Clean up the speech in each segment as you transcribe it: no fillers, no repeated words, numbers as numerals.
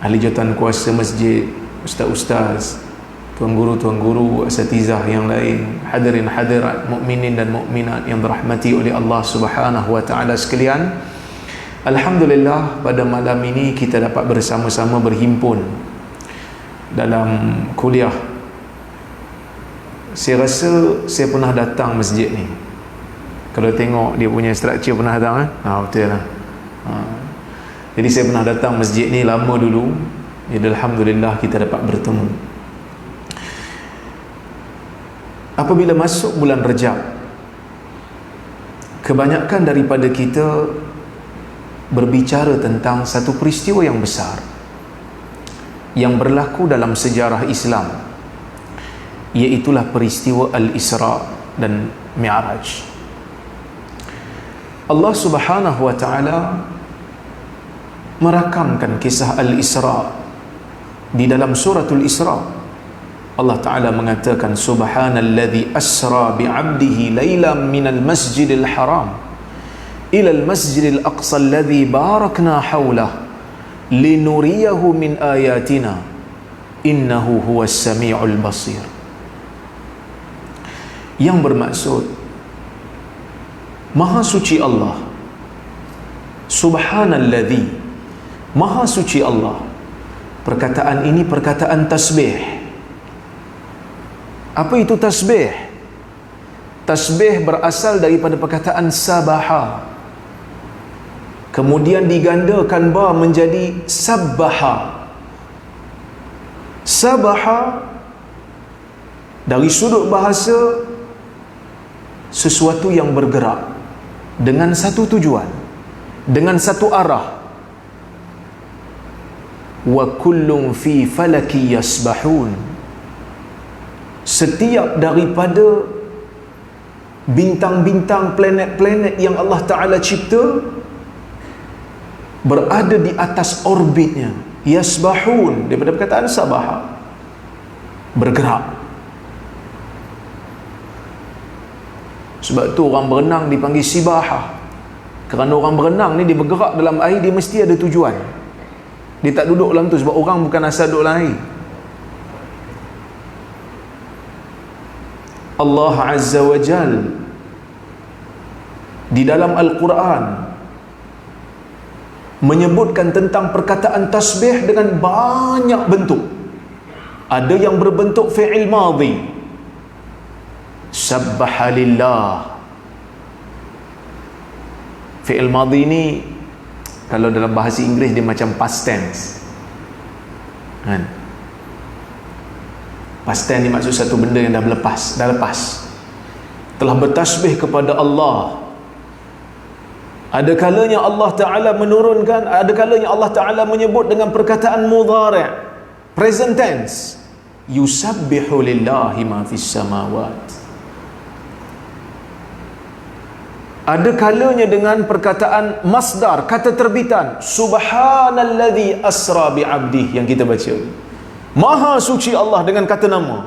ahli jawatan kuasa masjid, ustaz-ustaz, tuan guru, asatizah yang lain, hadirin hadirat, mukminin dan mukminat yang dirahmati oleh Allah Subhanahu wa taala sekalian. Alhamdulillah, pada malam ini kita dapat bersama-sama berhimpun dalam kuliah. Saya rasa saya pernah datang masjid ni. Kalau tengok dia punya struktur, pernah datang kan? Betul lah. Jadi saya pernah datang masjid ni lama dulu. Jadi alhamdulillah kita dapat bertemu. Apabila masuk bulan Rejab, kebanyakan daripada kita berbicara tentang satu peristiwa yang besar yang berlaku dalam sejarah Islam, iaitulah peristiwa Al-Isra dan Mi'raj. Allah Subhanahu wa taala merakamkan kisah Al-Isra di dalam suratul Isra. Allah Ta'ala mengatakan, Subhanalladzi asra bi'abdihi laylan minal masjidil haram ilal masjidil aqsa alladzi barakna hawlah linuriyahu min ayatina innahu huwas sami'ul basir. Yang bermaksud, Maha suci Allah, Subhanalladzi, Maha suci Allah. Perkataan ini perkataan tasbih. Apa itu tasbih? Tasbih berasal daripada perkataan sabaha, kemudian digandakan ba menjadi sabbaha. Sabaha dari sudut bahasa sesuatu yang bergerak dengan satu tujuan, dengan satu arah. Wa kullun fi falaki yasbahun. Setiap daripada bintang-bintang, planet-planet yang Allah Ta'ala cipta berada di atas orbitnya. Yasbahun, daripada perkataan sabaha, bergerak. Sebab tu orang berenang dipanggil sibaha, kerana orang berenang ni dia bergerak dalam air, dia mesti ada tujuan. Dia tak duduk dalam tu sebab orang bukan asal duduk dalam air. Allah Azza wa Jal di dalam Al-Quran menyebutkan tentang perkataan tasbih dengan banyak bentuk. Ada yang berbentuk fi'il madhi, sabbaha lillah. Fi'il madhi ni kalau dalam bahasa Inggeris dia macam past tense kan? Past tense ni maksud satu benda yang dah lepas, telah bertasbih kepada Allah. Ada kalanya Allah Ta'ala menurunkan, ada kalanya Allah Ta'ala menyebut dengan perkataan mudhari', present tense, yusabbihu lillahi ma fis samawat. Ada kalanya dengan perkataan masdar, kata terbitan, subhanalladzi asra bi'abdih, yang kita baca, Maha suci Allah dengan kata nama.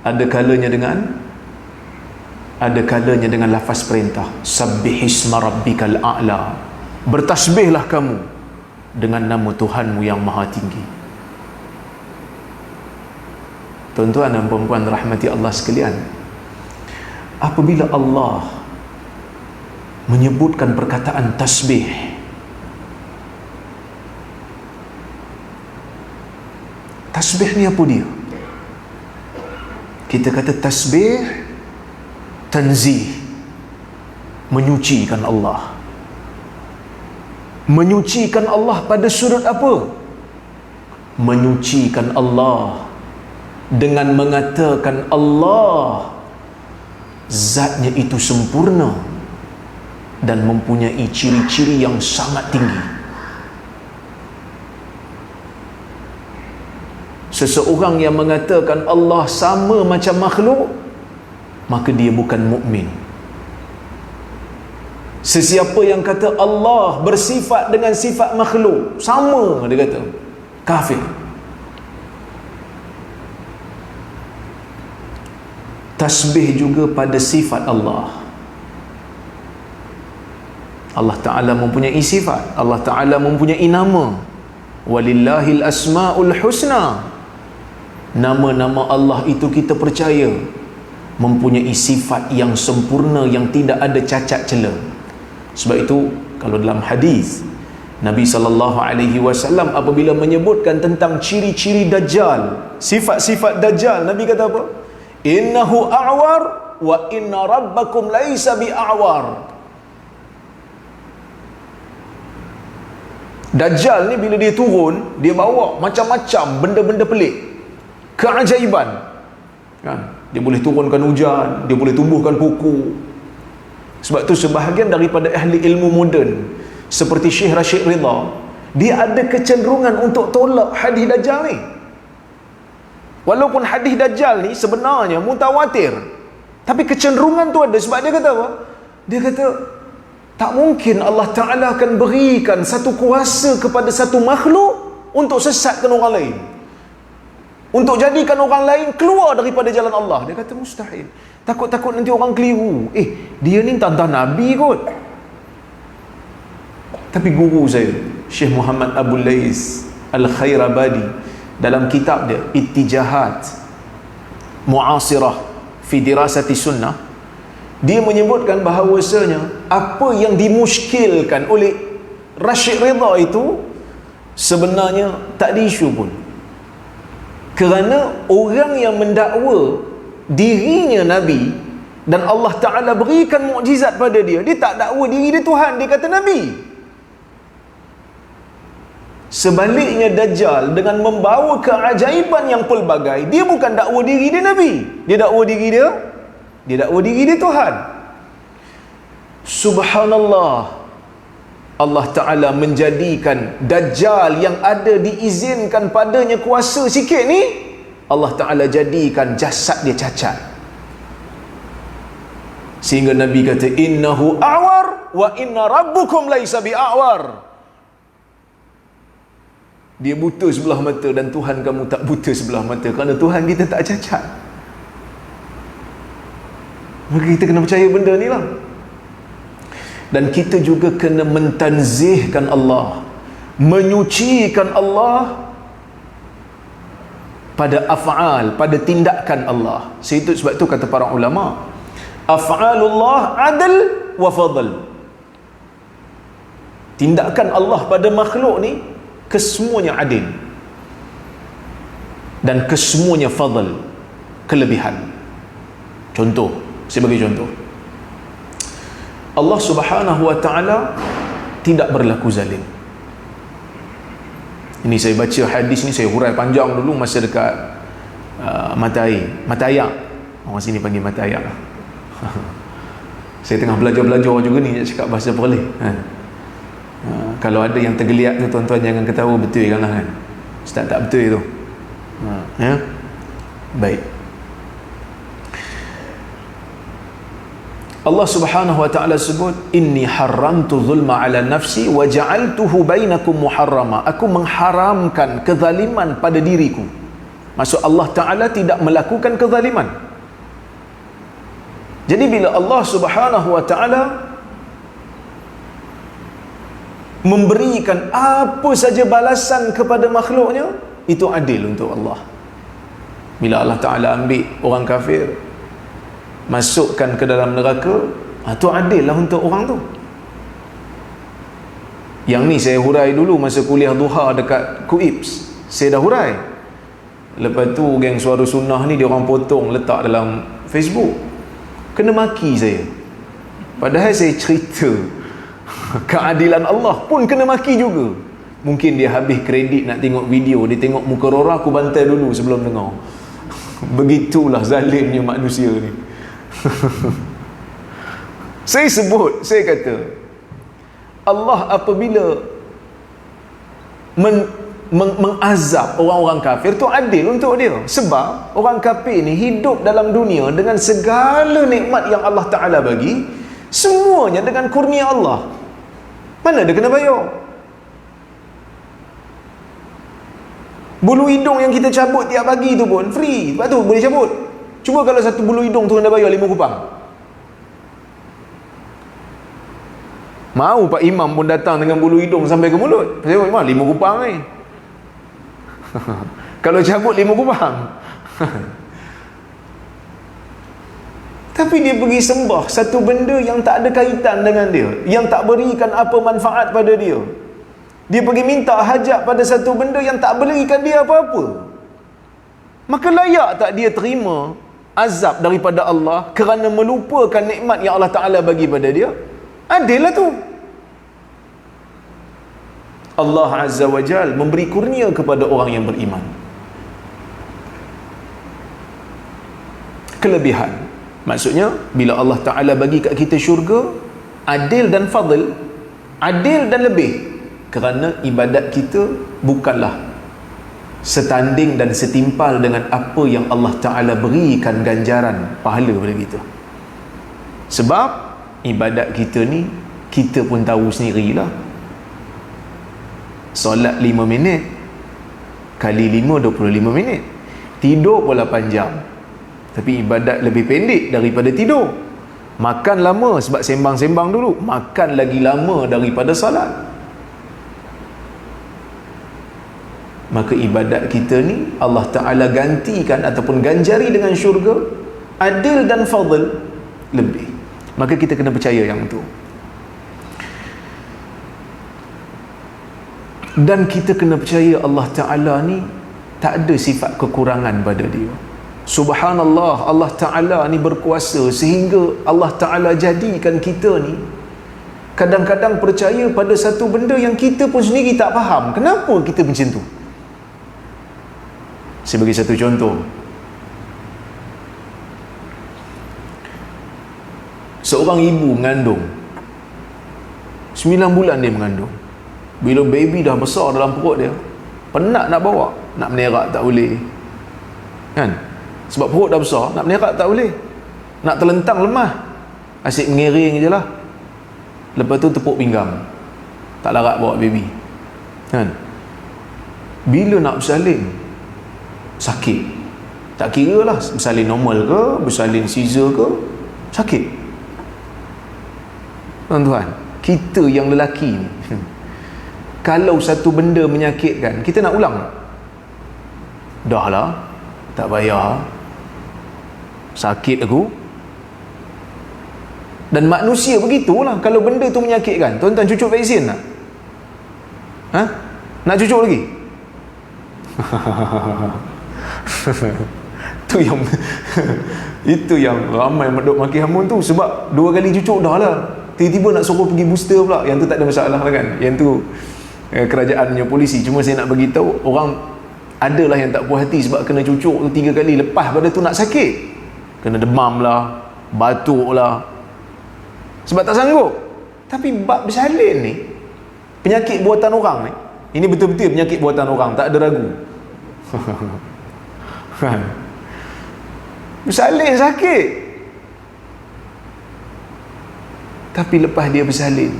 Ada kalanya dengan lafaz perintah, sabbihisma rabbikal a'la, bertasbihlah kamu dengan nama Tuhanmu yang maha tinggi. Tuan-tuan dan puan-puan rahmati Allah sekalian, apabila Allah menyebutkan perkataan tasbih, tasbih ni apa dia? Kita kata tasbih, tanzih, menyucikan Allah. Menyucikan Allah pada sudut apa? Menyucikan Allah dengan mengatakan Allah zatnya itu sempurna dan mempunyai ciri-ciri yang sangat tinggi. Seseorang yang mengatakan Allah sama macam makhluk, maka dia bukan mukmin. Sesiapa yang kata Allah bersifat dengan sifat makhluk, sama, dia kata, kafir. Tasbih juga pada sifat Allah. Allah Ta'ala mempunyai sifat, Allah Ta'ala mempunyai nama. walillahil asmaul husna. Nama-nama Allah itu kita percaya mempunyai sifat yang sempurna, yang tidak ada cacat cela. Sebab itu kalau dalam hadis Nabi SAW apabila menyebutkan tentang ciri-ciri Dajjal, sifat-sifat Dajjal, Nabi kata apa? Innahu a'war wa inna rabbakum laisa bi'a'war. Dajjal ni bila dia turun, dia bawa macam-macam benda-benda pelik, keajaiban, kan? Dia boleh turunkan hujan, dia boleh tumbuhkan kuku. Sebab tu sebahagian daripada ahli ilmu moden seperti Syekh Rashid Ridha, dia ada kecenderungan untuk tolak hadis Dajjal ni. Walaupun hadis Dajjal ni sebenarnya mutawatir, tapi kecenderungan tu ada. Sebab dia kata apa? Dia kata tak mungkin Allah Ta'ala akan berikan satu kuasa kepada satu makhluk untuk sesatkan orang lain, untuk jadikan orang lain keluar daripada jalan Allah. Dia kata mustahil. Takut-takut nanti orang keliru, dia ni tantang Nabi kot. Tapi guru saya Syekh Muhammad Abu Lais Al-Khairabadi dalam kitab dia Ittijahat Mu'asirah fi Dirasati Sunnah, dia menyebutkan bahawasanya apa yang dimuskilkan oleh Rashid Ridha itu sebenarnya tak ada isu pun. Kerana orang yang mendakwa dirinya Nabi dan Allah Ta'ala berikan mukjizat pada dia, dia tak dakwa diri dia Tuhan, dia kata Nabi. Sebaliknya Dajjal dengan membawa keajaiban yang pelbagai, dia bukan dakwa diri dia Nabi, dia dakwa diri dia Tuhan. Subhanallah, Allah Ta'ala menjadikan Dajjal yang ada diizinkan padanya kuasa sikit ni, Allah Ta'ala jadikan jasad dia cacat. Sehingga Nabi kata innahu a'war wa inna rabbukum laisa bi'a'war. Dia buta sebelah mata dan Tuhan kamu tak buta sebelah mata, kerana Tuhan kita tak cacat. Maka kita kena percaya benda ni lah. Dan kita juga kena mentanzihkan Allah, menyucikan Allah pada af'al, pada tindakan Allah. Sebab tu kata para ulama, af'alullah adl wa fadl. Tindakan Allah pada makhluk ni kesemuanya adil dan kesemuanya fadl, kelebihan. Contoh, saya bagi contoh. Allah Subhanahu wa Ta'ala tidak berlaku zalim. Ini saya baca hadis ni, saya hurai panjang dulu masa dekat mata air. Orang sini panggil mata air lah. Saya tengah belajar juga ni nak cakap bahasa Perlis. Kalau ada yang tergeliat tu, tuan-tuan jangan ketawa, betul kan lah kan? Ustaz tak betul tu. Ya? Baik. Allah Subhanahu wa Ta'ala sebut inni haramtu zulma ala nafsi wa ja'altuhu bainakum muharrama. Aku mengharamkan kezaliman pada diriku. Maksud Allah Ta'ala tidak melakukan kezaliman. Jadi bila Allah Subhanahu wa Ta'ala memberikan apa saja balasan kepada makhluknya, itu adil untuk Allah. Bila Allah Ta'ala ambil orang kafir, masukkan ke dalam neraka, itu adil lah untuk orang tu. Yang ni saya hurai dulu masa kuliah duha dekat KUIPS, saya dah hurai. Lepas tu geng Suara Sunnah ni dia orang potong letak dalam Facebook, kena maki saya. Padahal saya cerita keadilan Allah pun kena maki juga. Mungkin dia habis kredit nak tengok video, dia tengok muka Rora, aku bantai dulu sebelum dengar. Begitulah zalimnya manusia ni. Saya kata Allah apabila mengazab orang-orang kafir tu adil untuk dia. Sebab orang kafir ni hidup dalam dunia dengan segala nikmat yang Allah Ta'ala bagi, semuanya dengan kurnia Allah. Mana ada kena bayar? Bulu hidung yang kita cabut tiap pagi tu pun free, sebab tu boleh cabut. Cuba kalau satu bulu hidung tu kena bayar 5 kupang. Mau Pak Imam pun datang dengan bulu hidung sampai ke mulut. Saya Imam 5 kupang ni. Kalau cabut 5 kubang. Tapi dia pergi sembah satu benda yang tak ada kaitan dengan dia, yang tak berikan apa manfaat pada dia. Dia pergi minta hajat pada satu benda yang tak berikan dia apa-apa. Maka layak tak dia terima azab daripada Allah kerana melupakan nikmat yang Allah Ta'ala bagi pada dia? Adil lah tu. Allah Azza wa Jal memberi kurnia kepada orang yang beriman. Kelebihan, maksudnya bila Allah Ta'ala bagi kat kita syurga, adil dan fadl, adil dan lebih, kerana ibadat kita bukanlah setanding dan setimpal dengan apa yang Allah Ta'ala berikan ganjaran pahala pada kita. Sebab ibadat kita ni, kita pun tahu sendirilah, solat 5 minit kali 5, 25 minit. Tidur pun 8 jam, tapi ibadat lebih pendek daripada tidur. Makan lama sebab sembang-sembang dulu, makan lagi lama daripada solat. Maka ibadat kita ni Allah Ta'ala gantikan ataupun ganjari dengan syurga, adil dan fadl lebih. Maka kita kena percaya yang itu. Dan kita kena percaya Allah Ta'ala ni tak ada sifat kekurangan pada dia. Subhanallah, Allah Ta'ala ni berkuasa sehingga Allah Ta'ala jadikan kita ni kadang-kadang percaya pada satu benda yang kita pun sendiri tak faham. Kenapa kita macam tu? Saya bagi satu contoh. Seorang ibu mengandung 9 bulan dia mengandung. Bila baby dah besar dalam perut dia, penat nak bawa, nak menerak tak boleh, kan? Sebab perut dah besar, nak menerak tak boleh, nak terlentang lemah, asyik mengiring je lah. Lepas tu tepuk pinggang, tak larat bawa baby, kan? Bila nak bersalin, sakit. Tak kira lah bersalin normal ke, bersalin Caesar ke, sakit. Tuan-tuan, kita yang lelaki ni, kalau satu benda menyakitkan, kita nak ulang tak? Dah lah, tak payah, sakit aku. Dan manusia begitulah. Kalau benda tu menyakitkan, tuan-tuan cucuk vaksin tak? Ha? Nak cucuk lagi? Tu yang itu yang ramai duk maki hamun tu. Sebab 2 kali cucuk dah lah, tiba-tiba nak suruh pergi booster pula. Yang tu tak ada masalah lah kan, yang tu kerajaan punya polisi. Cuma saya nak bagi tahu, orang adalah yang tak puas hati sebab kena cucuk tu 3 kali, lepas pada tu nak sakit, kena demam lah, batuk lah, sebab tak sanggup. Tapi bab bersalin ni, penyakit buatan orang ni, ini betul-betul penyakit buatan orang, tak ada ragu. Bersalin sakit, tapi lepas dia bersalin,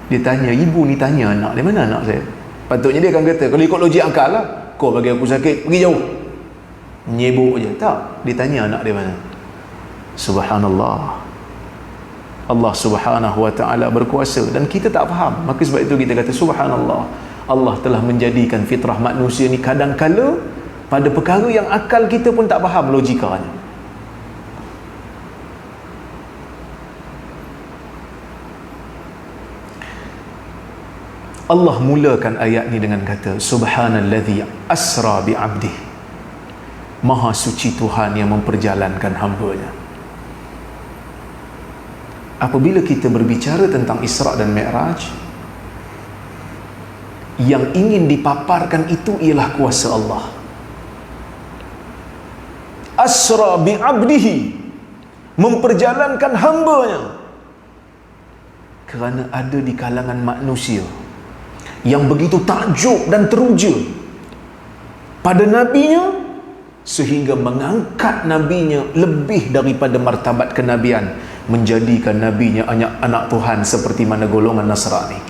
dia tanya, ibu ni tanya anak dia, mana anak saya? Patutnya dia akan kata, kalau ikut logik akal lah, kau bagi aku sakit, pergi jauh, nyebuk je. Tak, dia tanya anak dia mana. Subhanallah, Allah Subhanahu wa ta'ala berkuasa dan kita tak faham. Maka sebab itu kita kata subhanallah, Allah telah menjadikan fitrah manusia ni kadang-kala pada perkara yang akal kita pun tak faham logikanya. Allah mulakan ayat ni dengan kata subhanalladzi asra bi'abdihi, maha suci Tuhan yang memperjalankan hamba-Nya. Apabila kita berbicara tentang Isra dan Mi'raj, yang ingin dipaparkan itu ialah kuasa Allah. Asra bi'abdihi, memperjalankan hamba-Nya. Kerana ada di kalangan manusia yang begitu takjub dan teruja pada nabinya, sehingga mengangkat nabinya lebih daripada martabat kenabian, menjadikan nabinya anak Tuhan seperti mana golongan Nasrani.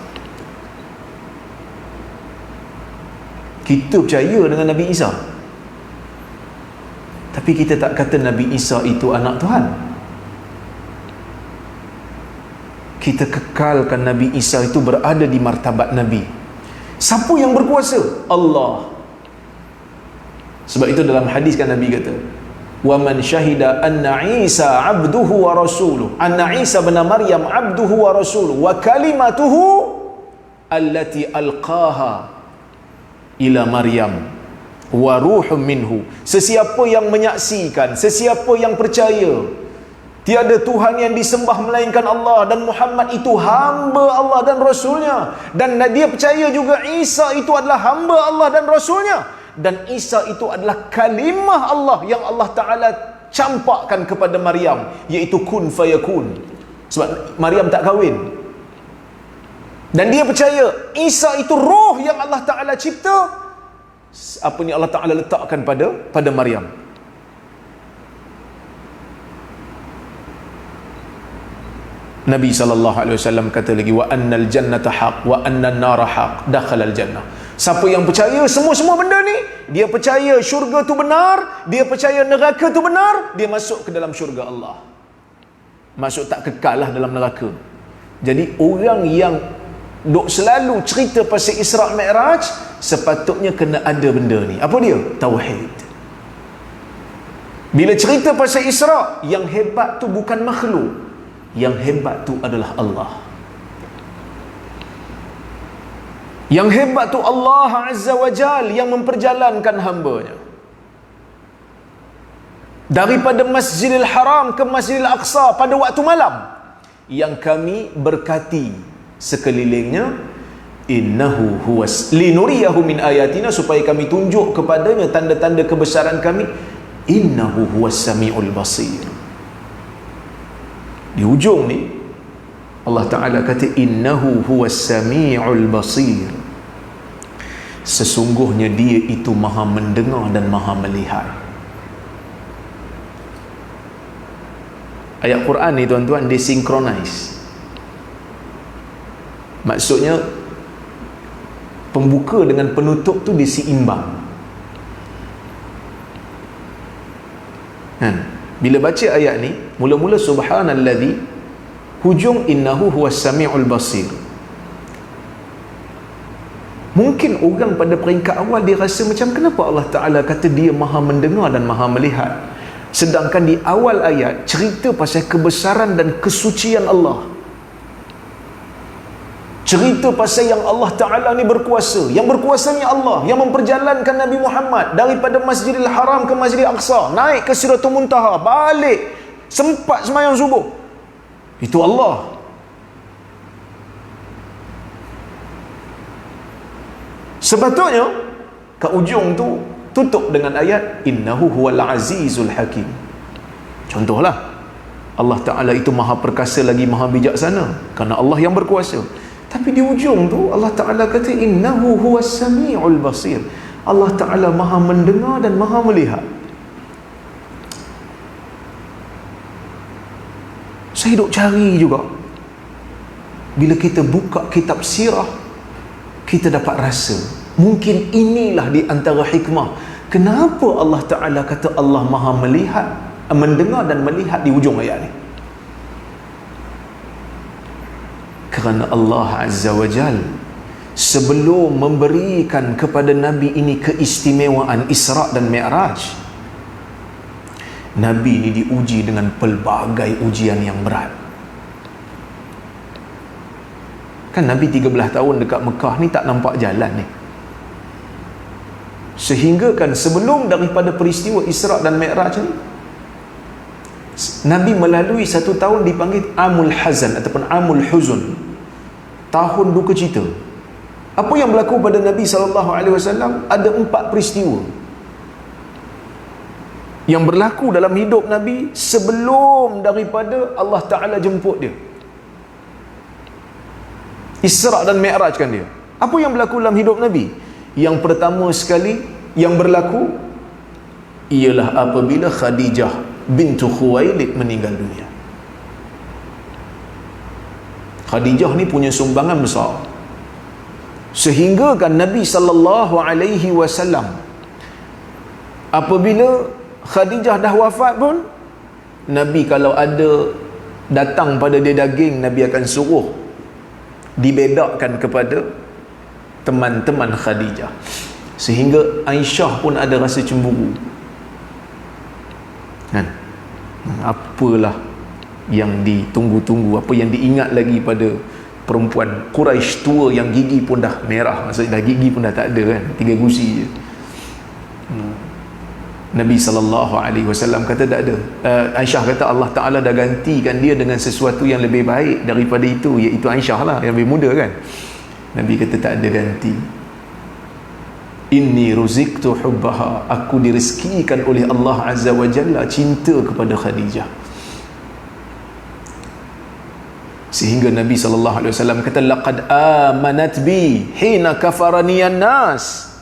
Kita percaya dengan Nabi Isa, tapi kita tak kata Nabi Isa itu anak Tuhan. Kita kekalkan Nabi Isa itu berada di martabat Nabi. Siapa yang berkuasa? Allah. Sebab itu dalam hadis kan Nabi kata, wa man syahida anna Isa abduhu wa rasuluh, anna Isa bin Maryam abduhu wa rasuluh wa kalimatuhu allati alqaha ila Maryam wa ruhum minhu. Sesiapa yang menyaksikan, sesiapa yang percaya tiada Tuhan yang disembah melainkan Allah, dan Muhammad itu hamba Allah dan Rasulnya, dan dia percaya juga Isa itu adalah hamba Allah dan Rasulnya, dan Isa itu adalah kalimah Allah yang Allah Ta'ala campakkan kepada Maryam, iaitu kun fayakun. Sebab Maryam tak kahwin, dan dia percaya Isa itu roh yang Allah Ta'ala cipta, apa ni Allah Ta'ala letakkan pada Maryam. Nabi SAW kata lagi, wa annal jannata haq wa annan nara haq dakhala al jannah. Siapa yang percaya semua benda ni, dia percaya syurga tu benar, dia percaya neraka tu benar, dia masuk ke dalam syurga Allah. Masuk tak kekal lah dalam neraka. Jadi orang yang duk selalu cerita pasal Isra' Mi'raj, sepatutnya kena ada benda ni. Apa dia? Tauhid. Bila cerita pasal Isra', yang hebat tu bukan makhluk, yang hebat tu adalah Allah. Yang hebat tu Allah Azza wa Jal yang memperjalankan hambanya daripada Masjidil Haram ke Masjidil Aqsa pada waktu malam, yang kami berkati sekelilingnya, innahu huwas linuriyahu min ayatina, supaya kami tunjuk kepadanya tanda-tanda kebesaran kami, innahu huwas samiul basir. Di hujung ni Allah Ta'ala kata innahu huwas sami'ul basir, sesungguhnya dia itu maha mendengar dan maha melihat. Ayat Quran ni tuan-tuan disinkronize. Maksudnya pembuka dengan penutup tu diseimbang. Bila baca ayat ni, mula-mula subhanalladzi, hujung innahu huwas sami'ul basir. Mungkin orang pada peringkat awal dia rasa macam, kenapa Allah Ta'ala kata dia maha mendengar dan maha melihat, sedangkan di awal ayat cerita pasal kebesaran dan kesucian Allah, cerita pasal yang Allah Ta'ala ni berkuasa, yang berkuasanya Allah, yang memperjalankan Nabi Muhammad daripada Masjidil Haram ke Masjidil Aqsa, naik ke Sidratul Muntaha, balik, sempat sembahyang subuh, itu Allah. Sepatutnya kat ujung tu tutup dengan ayat innahu huwal azizul hakim. Contohlah, Allah Ta'ala itu maha perkasa lagi maha bijaksana, kerana Allah yang berkuasa. Tapi di ujung tu Allah Ta'ala kata innahu huwas sami'ul basir, Allah Ta'ala maha mendengar dan maha melihat. Saya duk cari juga, bila kita buka kitab sirah, kita dapat rasa mungkin inilah di antara hikmah kenapa Allah Ta'ala kata Allah maha melihat, mendengar dan melihat di ujung ayat ni. Kerana Allah Azza wa Jal sebelum memberikan kepada Nabi ini keistimewaan Isra' dan Mi'raj, Nabi ini diuji dengan pelbagai ujian yang berat. Kan Nabi 13 tahun dekat Mekah ni tak nampak jalan ni, sehingga kan sebelum daripada peristiwa Isra' dan Mi'raj ni, Nabi melalui satu tahun dipanggil Amul Hazan ataupun Amul Huzun, tahun duka cita. Apa yang berlaku pada Nabi SAW? Ada 4 peristiwa yang berlaku dalam hidup Nabi sebelum daripada Allah Ta'ala jemput dia, Isra' dan Mi'raj kan dia. Apa yang berlaku dalam hidup Nabi? Yang pertama sekali yang berlaku ialah apabila Khadijah bintu Khuwailid meninggal dunia. Khadijah ni punya sumbangan besar, sehingga kan Nabi SAW apabila Khadijah dah wafat pun, Nabi kalau ada datang pada dia daging, Nabi akan suruh dibedakkan kepada teman-teman Khadijah. sehingga Aisyah pun ada rasa cemburu kan. Apalah yang ditunggu-tunggu, apa yang diingat lagi pada perempuan Quraisy tua yang gigi pun dah merah, maksudnya dah gigi pun dah tak ada kan, 3 gusi je. Nabi SAW kata tak ada. Aisyah kata Allah Ta'ala dah gantikan dia dengan sesuatu yang lebih baik daripada itu, iaitu Aisyah lah, yang lebih muda kan. Nabi kata tak ada ganti. Inni ruziktu hubbaha, aku direzekikan oleh Allah Azza wa Jalla cinta kepada Khadijah. Sehingga Nabi SAW kata laqad amanat bi hina kafaraniyan nas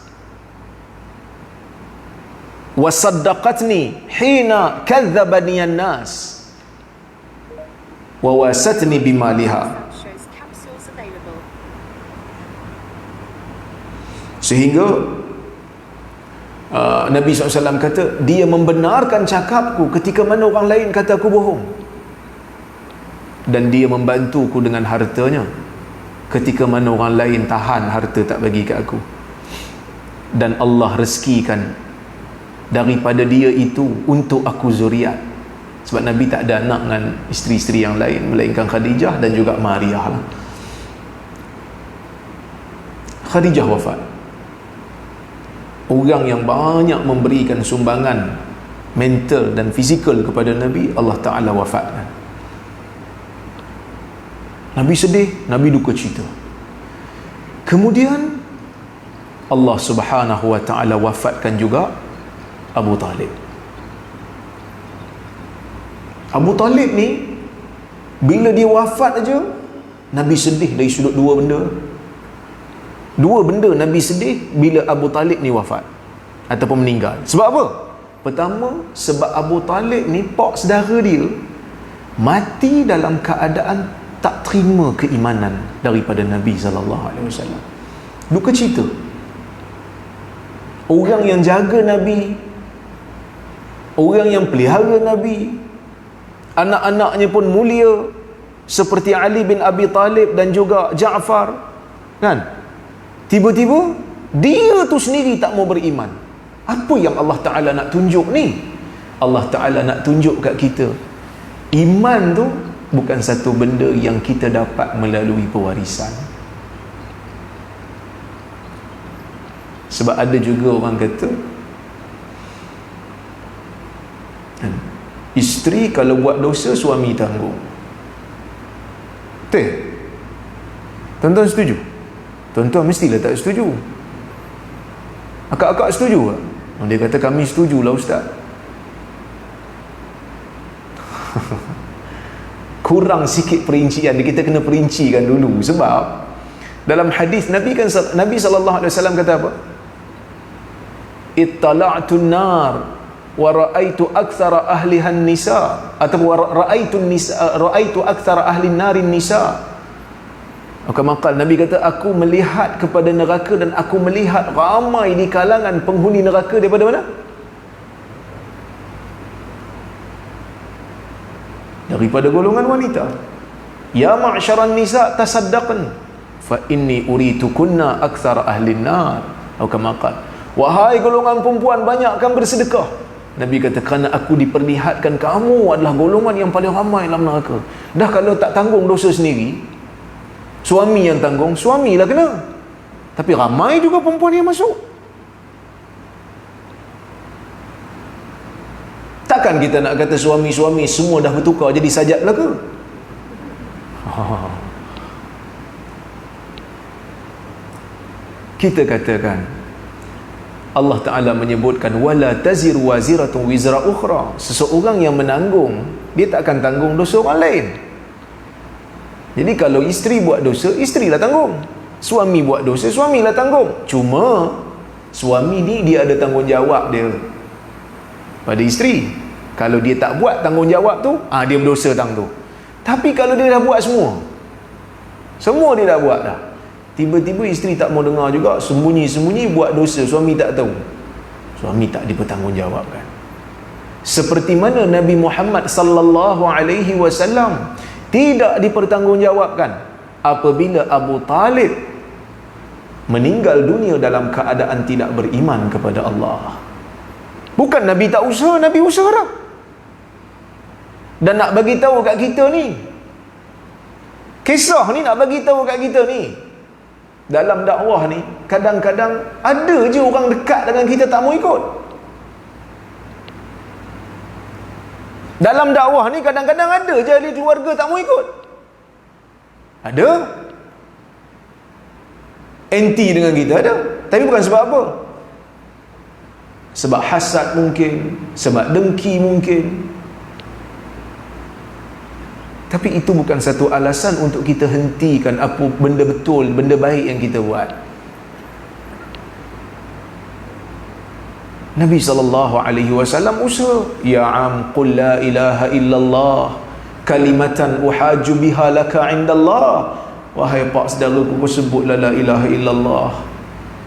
wa saddaqatni hina kadzdzabaniyan nas wa wasatni bimaliha. Sehingga Nabi SAW kata dia membenarkan cakapku ketika mana orang lain kata aku bohong, dan dia membantuku dengan hartanya ketika mana orang lain tahan harta tak bagi ke aku, dan Allah rezekikan daripada dia itu untuk aku zuriat. Sebab Nabi tak ada anak dengan isteri-isteri yang lain melainkan Khadijah dan juga Mariah lah. Khadijah wafat. Orang yang banyak memberikan sumbangan mental dan fizikal kepada Nabi, Allah Ta'ala wafatkan. Nabi sedih, Nabi duka cita. Kemudian Allah Subhanahu wa Ta'ala wafatkan juga Abu Talib. Abu Talib ni bila dia wafat aja, Nabi sedih dari sudut dua benda. Dua benda Nabi sedih bila Abu Talib ni wafat ataupun meninggal. Sebab apa? Pertama, sebab Abu Talib ni pak saudara dia mati dalam keadaan tak terima keimanan daripada Nabi SAW. Duka cita. Orang yang jaga Nabi, orang yang pelihara Nabi, anak-anaknya pun mulia seperti Ali bin Abi Talib dan juga Ja'far kan. Tiba-tiba dia tu sendiri tak mau beriman. Apa yang Allah Ta'ala nak tunjuk ni? Allah Ta'ala nak tunjuk kat kita, iman tu bukan satu benda yang kita dapat melalui pewarisan. Sebab ada juga orang kata isteri kalau buat dosa suami tanggung. Tuan-tuan setuju? Tuan-tuan mestilah tak setuju. Akak-akak setuju tak? Dia kata kami setujulah ustaz. Kurang sikit perincian, kita kena perincikan dulu. Sebab dalam hadis Nabi SAW kata apa? Ittala'tun nar wa ra'aitu aktsara ahlihan nisa, atau ra'aitu aktsara ahlin narin nisa. Maka makal Nabi kata aku melihat kepada neraka dan aku melihat ramai di kalangan penghuni neraka daripada mana? Daripada golongan wanita. Ya ma'syaran nisa tasaddaqan fa inni uritukunna aktsara ahlin nar. Maka makal wahai golongan perempuan, banyakkan bersedekah. Nabi kata kerana aku diperlihatkan kamu adalah golongan yang paling ramai dalam neraka. Dah kalau tak tanggung dosa sendiri, suami yang tanggung, suamilah kena. Tapi ramai juga perempuan yang masuk. Takkan kita nak kata suami-suami semua dah bertukar jadi sajat belaka? Kita katakan Allah Ta'ala menyebutkan wala taziru waziratun wizra ukhra. Seseorang yang menanggung, dia tak akan tanggung dosa orang lain. Jadi kalau isteri buat dosa, isterilah tanggung. Suami buat dosa, suamilah tanggung. Cuma suami ni dia ada tanggungjawab dia pada isteri. Kalau dia tak buat tanggungjawab tu, dia berdosa tang tu. Tapi kalau dia dah buat semua dia dah buat dah, tiba-tiba isteri tak mau dengar juga, sembunyi-sembunyi buat dosa, suami tak tahu, suami tak dipertanggungjawabkan. Seperti mana Nabi Muhammad sallallahu alaihi wasallam tidak dipertanggungjawabkan apabila Abu Talib meninggal dunia dalam keadaan tidak beriman kepada Allah. Bukan Nabi tak usaha, Nabi usaha dah. Dan nak bagi tahu kat kita ni, kisah ni nak bagi tahu kat kita ni, dalam dakwah ni kadang-kadang ada je orang dekat dengan kita tak mau ikut. Dalam dakwah ni kadang-kadang ada je ahli keluarga tak mau ikut. Ada. Anti dengan kita ada. Tapi bukan sebab apa? Sebab hasad mungkin, sebab dengki mungkin. Tapi itu bukan satu alasan untuk kita hentikan apa benda betul, benda baik yang kita buat. Nabi SAW usaha, ya am qul la ilaha illallah kalimatan uhaju biha laka indallah. Wahai pak saudaraku, kau sebutlah la ilaha illallah.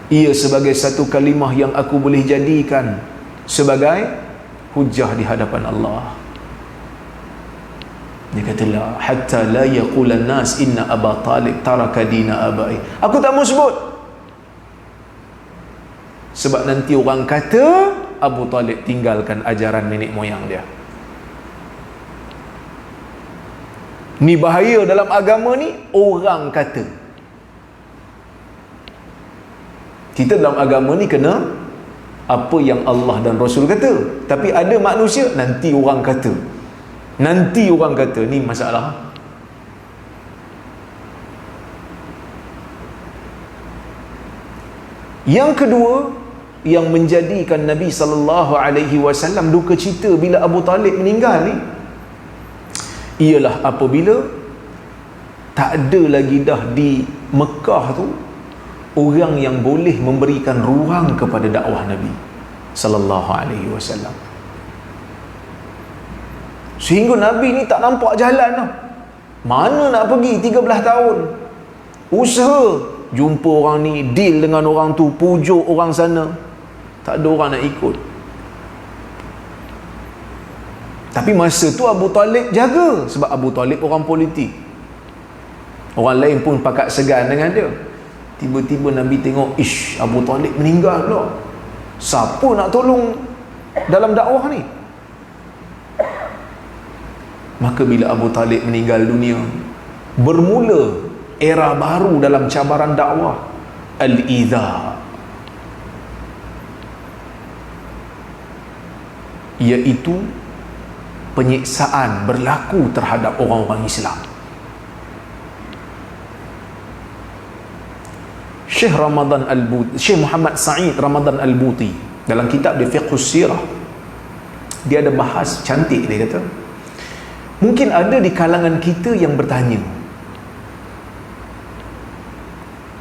Ia sebagai satu kalimah yang aku boleh jadikan sebagai hujah di hadapan Allah. Dia kata la hatta la yaqulan nas inna Aba Talib taraka dina abai. Aku tak mau sebut, sebab nanti orang kata Abu Talib tinggalkan ajaran nenek moyang dia. Ni bahaya dalam agama ni, orang kata. Kita dalam agama ni kena apa yang Allah dan Rasul kata. Tapi ada manusia, nanti orang kata. Nanti orang kata, ni masalah. Yang kedua, yang menjadikan Nabi SAW duka cita bila Abu Talib meninggal ni, ialah apabila tak ada lagi dah di Mekah tu orang yang boleh memberikan ruang kepada dakwah Nabi SAW. Sehingga Nabi ni tak nampak jalan dah. Mana nak pergi 13 tahun usaha, jumpa orang ni, deal dengan orang tu, pujuk orang sana, tak ada orang nak ikut. Tapi masa tu Abu Talib jaga, sebab Abu Talib orang politik. Orang lain pun pakat segan dengan dia. Tiba-tiba Nabi tengok, ish, Abu Talib meninggal pula. Siapa nak tolong dalam dakwah ni? Maka bila Abu Talib meninggal dunia, bermula era baru dalam cabaran dakwah, al-idha, iaitu penyiksaan berlaku terhadap orang-orang Islam. Syekh Muhammad Sa'id Ramadan Al-Buti dalam kitab dia Fiqhus Sirah, dia ada bahas cantik. Dia kata, mungkin ada di kalangan kita yang bertanya,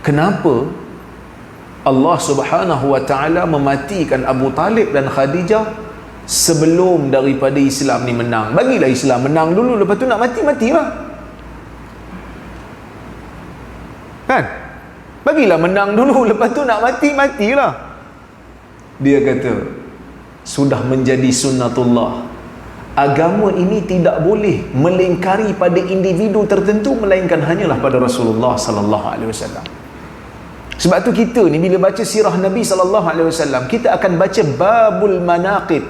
kenapa Allah Subhanahu wa ta'ala mematikan Abu Talib dan Khadijah sebelum daripada Islam ni menang? Bagilah Islam menang dulu, lepas tu nak matilah. Kan? Bagilah menang dulu, lepas tu nak matilah. Dia kata, sudah menjadi sunnatullah, agama ini tidak boleh melingkari pada individu tertentu, melainkan hanyalah pada Rasulullah sallallahu alaihi wasallam. Sebab tu kita ni bila baca sirah Nabi sallallahu alaihi wasallam, kita akan baca babul manaqib.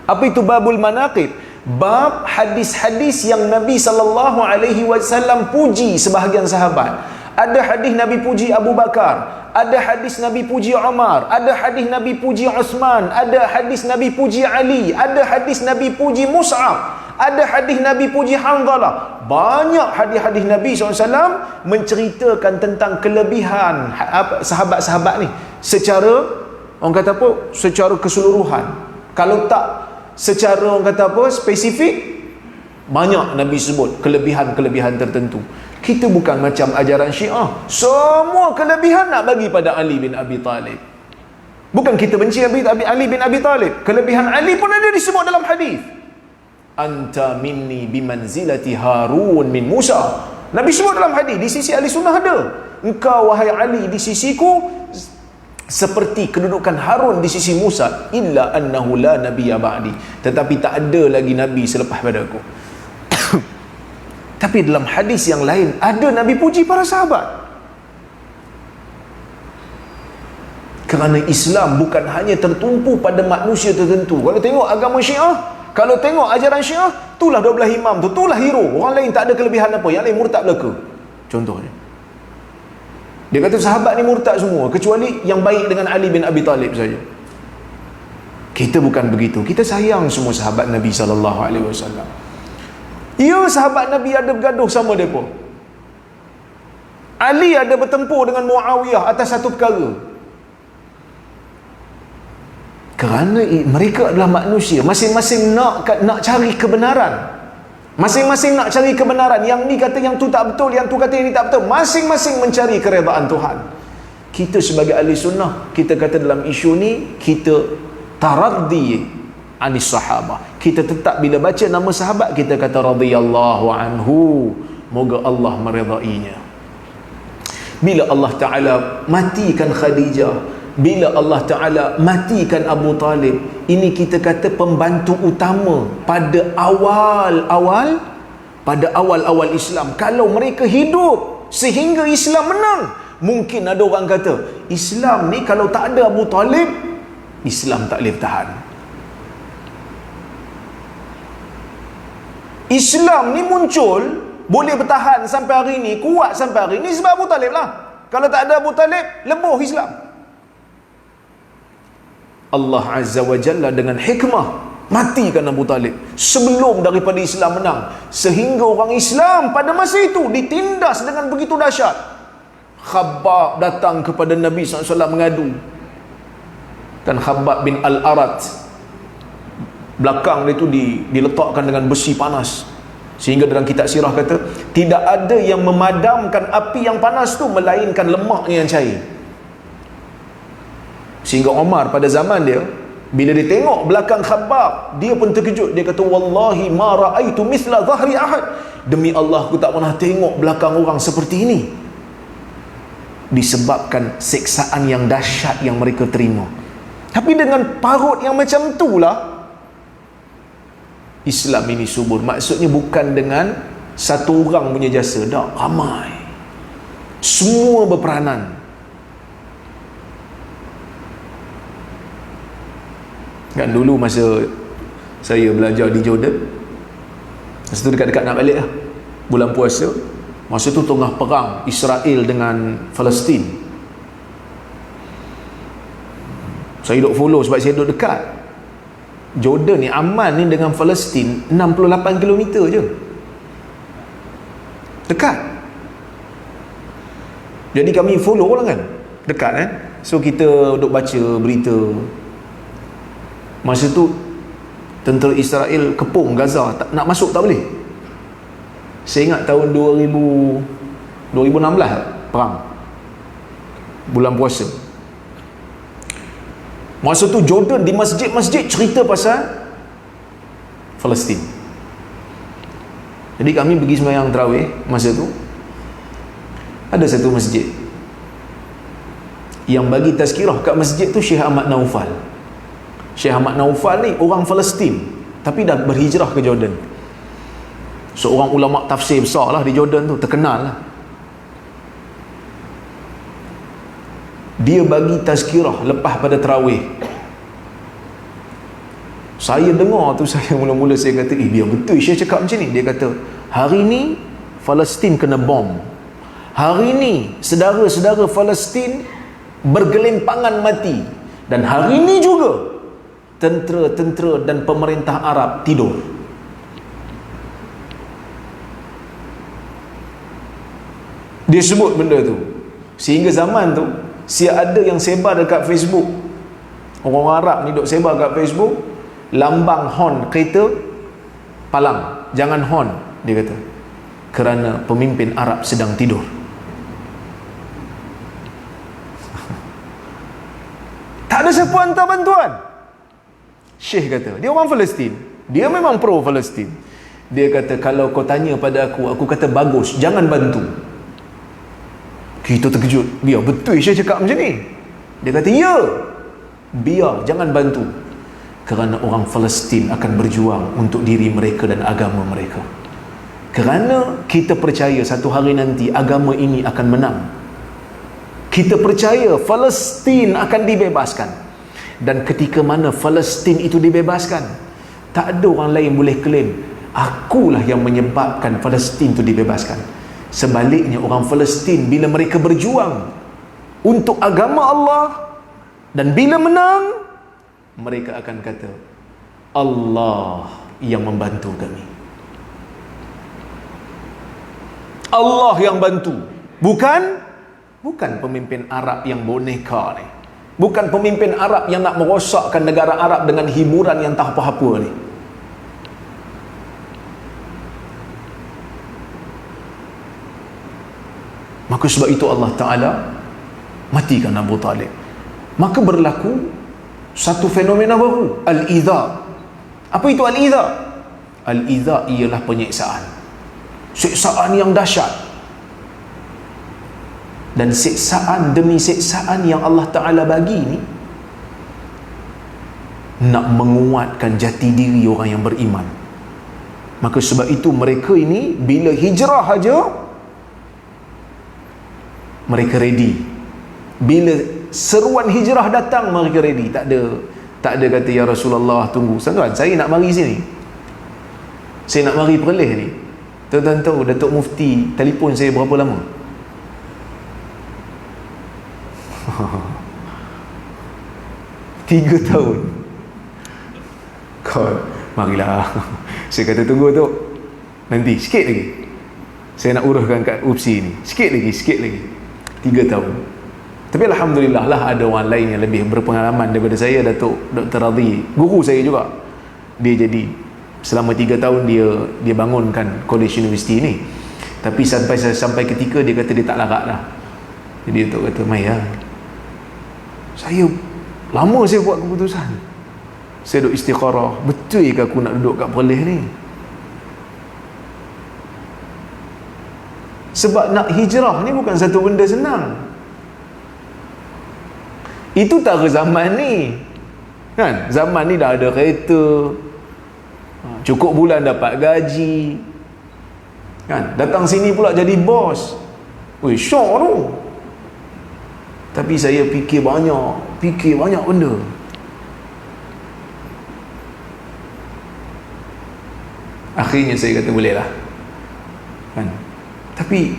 Apa itu babul manaqib? Bab hadis-hadis yang Nabi sallallahu alaihi wasallam puji sebahagian sahabat. Ada hadis Nabi puji Abu Bakar, ada hadis Nabi puji Umar, ada hadis Nabi puji Uthman, ada hadis Nabi puji Ali, ada hadis Nabi puji Mus'ab, ada hadis Nabi puji Hanzalah. Banyak hadis-hadis Nabi SAW menceritakan tentang kelebihan sahabat-sahabat ni secara, orang kata apa, secara keseluruhan. Kalau tak secara, orang kata apa, spesifik, banyak Nabi sebut kelebihan-kelebihan tertentu. Kita bukan macam ajaran Syiah, semua kelebihan nak bagi pada Ali bin Abi Talib. Bukan kita benci Ali bin Abi Talib, kelebihan Ali pun ada disebut dalam hadis. Anta minni bimanzilati Harun min Musa. Nabi sebut dalam hadis, di sisi ahli sunnah ada. Engkau wahai Ali di sisiku seperti kedudukan Harun di sisi Musa, illa annahu la nabiyya ba'di, tetapi tak ada lagi nabi selepas padaku. Tapi dalam hadis yang lain ada Nabi puji para sahabat. Kerana Islam bukan hanya tertumpu pada manusia tertentu. Kalau tengok agama Syiah, kalau tengok ajaran Syiah, itulah 12 imam tu, itulah hero. Orang lain tak ada kelebihan apa, yang lain murtad belaka. Contohnya, dia kata sahabat ni murtad semua kecuali yang baik dengan Ali bin Abi Talib saja. Kita bukan begitu. Kita sayang semua sahabat Nabi SAW. Ya, sahabat Nabi ada bergaduh sama mereka. Ali ada bertempur dengan Muawiyah atas satu perkara. Kerana mereka adalah manusia, masing-masing nak cari kebenaran. Masing-masing nak cari kebenaran. Yang ni kata yang tu tak betul, yang tu kata yang ni tak betul. Masing-masing mencari keredaan Tuhan. Kita sebagai ahli sunnah, kita kata dalam isu ni, kita taraddi anis sahabah. Kita tetap bila baca nama sahabat, kita kata radhiyallahu anhu, moga Allah meredainya. Bila Allah Ta'ala matikan Khadijah, bila Allah Ta'ala matikan Abu Talib, ini kita kata pembantu utama pada awal-awal Islam. Kalau mereka hidup sehingga Islam menang, mungkin ada orang kata Islam ni kalau tak ada Abu Talib, Islam tak boleh bertahan. Islam ni muncul, boleh bertahan sampai hari ni, kuat sampai hari ni sebab Abu Talib lah. Kalau tak ada Abu Talib, lebuh Islam. Allah Azza wa Jalla dengan hikmah matikan Abu Talib sebelum daripada Islam menang, sehingga orang Islam pada masa itu ditindas dengan begitu dahsyat. Khabbab datang kepada Nabi SAW mengadu. Dan Khabbab bin Al-Arat, belakang dia tu diletakkan dengan besi panas, sehingga dalam kitab sirah kata tidak ada yang memadamkan api yang panas tu melainkan lemaknya yang cair. Sehingga Omar pada zaman dia, bila dia tengok belakang Khabbab, dia pun terkejut. Dia kata, wallahi ma ra'aitu mithla zahri ahad. Demi Allah, aku tak pernah tengok belakang orang seperti ini. Disebabkan seksaan yang dahsyat yang mereka terima. Tapi dengan parut yang macam itulah Islam ini subur. Maksudnya bukan dengan satu orang punya jasa, dah ramai, semua berperanan. Kan dulu masa saya belajar di Jordan, masa tu dekat-dekat nak balik lah, bulan puasa, masa tu tengah perang Israel dengan Palestin. Saya duduk follow sebab saya duduk dekat. Jordan ni aman ni dengan Palestin 68 km je, dekat. Jadi kami follow lah kan, dekat So kita duduk baca berita. Masa tu tentera Israel kepung Gaza, nak masuk tak boleh. Saya ingat tahun 2016 perang bulan puasa. Masa tu Jordan di masjid-masjid cerita pasal Palestin. Jadi kami pergi sembahyang tarawih. Masa tu ada satu masjid yang bagi tazkirah kat masjid tu Syekh Ahmad Naufal. Syekh Ahmad Naufal ni orang Palestin tapi dah berhijrah ke Jordan. Seorang ulama tafsir besar lah di Jordan tu, terkenal lah. Dia bagi tazkirah lepas pada tarawih. Saya dengar tu, saya mula-mula saya kata, biar betul Syekh cakap macam ni. Dia kata, hari ni Palestin kena bom. Hari ni saudara-saudara Palestin bergelimpangan mati. Dan hari ni juga tentera-tentera dan pemerintah Arab tidur. Dia sebut benda tu. Sehingga zaman tu, ada yang sebar dekat Facebook. Orang Arab ni duk sebar dekat Facebook, lambang hon kereta palang, jangan hon, dia kata, kerana pemimpin Arab sedang tidur. Tak ada siapa hantar bantuan. Syekh kata, dia orang Palestin, dia memang pro Palestin. Dia kata, kalau kau tanya pada aku kata bagus, jangan bantu. Kita terkejut, biar betul Syekh cakap macam ni. Dia kata, ya, biar, jangan bantu, kerana orang Palestin akan berjuang untuk diri mereka dan agama mereka. Kerana kita percaya satu hari nanti agama ini akan menang. Kita percaya Palestin akan dibebaskan. Dan ketika mana Palestin itu dibebaskan, tak ada orang lain boleh klaim akulah yang menyebabkan Palestin itu dibebaskan. Sebaliknya, orang Palestin bila mereka berjuang untuk agama Allah, dan bila menang, mereka akan kata Allah yang membantu kami. Allah yang bantu, bukan pemimpin Arab yang boneka ni, bukan pemimpin Arab yang nak merosakkan negara Arab dengan hiburan yang tak apa-apa ni. Maka sebab itu Allah Ta'ala matikan Abu Talib. Maka berlaku satu fenomena baru, al-idha. Apa itu al-idha? Al-idha ialah penyiksaan, siksaan yang dahsyat. Dan siksaan demi siksaan yang Allah Ta'ala bagi ni nak menguatkan jati diri orang yang beriman. Maka sebab itu mereka ini bila hijrah aja mereka ready. Bila seruan hijrah datang, mereka ready. Tak ada kata ya Rasulullah tunggu. Tuan-tuan, saya nak mari sini, saya nak mari Perlis ni. Tuan-tuan tahu Datuk Mufti telefon saya berapa lama? 3 tahun. Kau marilah. Saya kata tunggu tu, nanti sikit lagi saya nak uruskan kat UPSI ni, sikit lagi 3 tahun. Tapi alhamdulillah lah, ada orang lain yang lebih berpengalaman daripada saya. Datuk Dr. Radhi, guru saya juga, dia jadi selama 3 tahun dia bangunkan College University ni. Tapi sampai ketika dia kata dia tak larat dah. Jadi Datuk kata, mai lah, saya lama saya buat keputusan, saya duk istikharah, betul ke aku nak duduk kat Perlis ni? Sebab nak hijrah ni bukan satu benda senang. Itu tak ke zaman ni kan? Zaman ni dah ada kereta, cukup bulan dapat gaji kan? Datang sini pula jadi bos. Weh, syok tu. Tapi saya fikir banyak benda. Akhirnya saya kata boleh lah kan? Tapi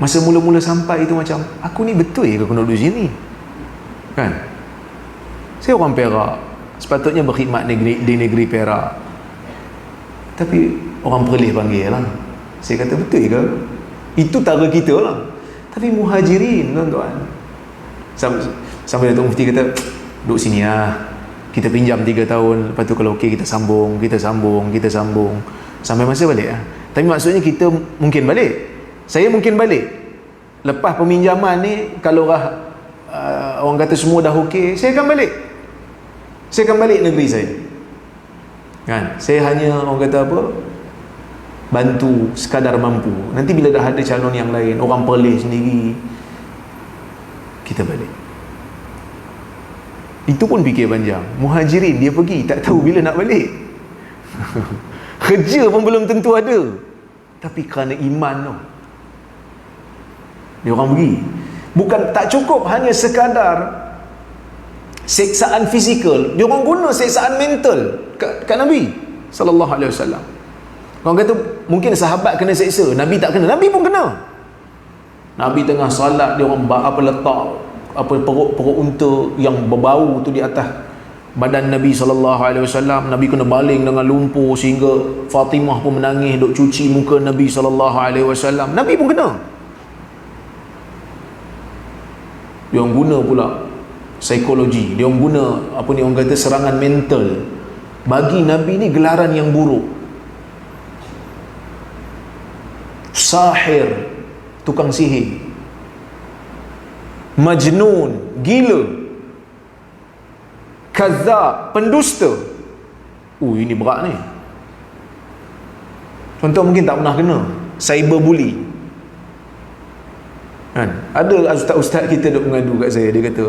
masa mula-mula sampai itu macam, aku ni betul ke aku nak duduk sini kan? Saya orang Perak, sepatutnya berkhidmat di negeri Perak, tapi orang Perlis panggil lah. Saya kata betul ke? Itu tara kita lah. Tapi muhajirin, tuan-tuan, sampai Datuk Mufti kata duduk sini lah, kita pinjam 3 tahun, lepas tu kalau okey kita sambung sampai masa balik lah. Tapi maksudnya kita mungkin balik, saya mungkin balik lepas peminjaman ni. Kalau orang kata semua dah okey, saya akan balik negeri saya kan? Saya hanya orang kata apa, bantu sekadar mampu. Nanti bila dah ada calon yang lain, orang Perlis sendiri, kita balik. Itu pun fikir panjang. Muhajirin dia pergi tak tahu bila nak balik. Kerja pun belum tentu ada, tapi kerana iman tu dia orang pergi. Bukan tak cukup hanya sekadar siksaan fizikal, dia orang guna siksaan mental kat Nabi sallallahu alaihi wasallam. Orang kata mungkin sahabat kena seksa, Nabi tak kena. Nabi pun kena. Nabi tengah salat, dia orang letak perut unta yang berbau tu di atas badan Nabi SAW. Nabi kena baling dengan lumpur sehingga Fatimah pun menangis duk cuci muka Nabi SAW. Nabi pun kena. Dia orang guna pula psikologi, dia orang guna orang kata serangan mental. Bagi Nabi ni gelaran yang buruk. Sahir, tukang sihir. Majnun, gila. Kazzab, pendusta. Ini berat ni. Contoh mungkin tak pernah kena, cyberbully kan? Ada ustaz-ustaz kita duk mengadu kat saya. Dia kata,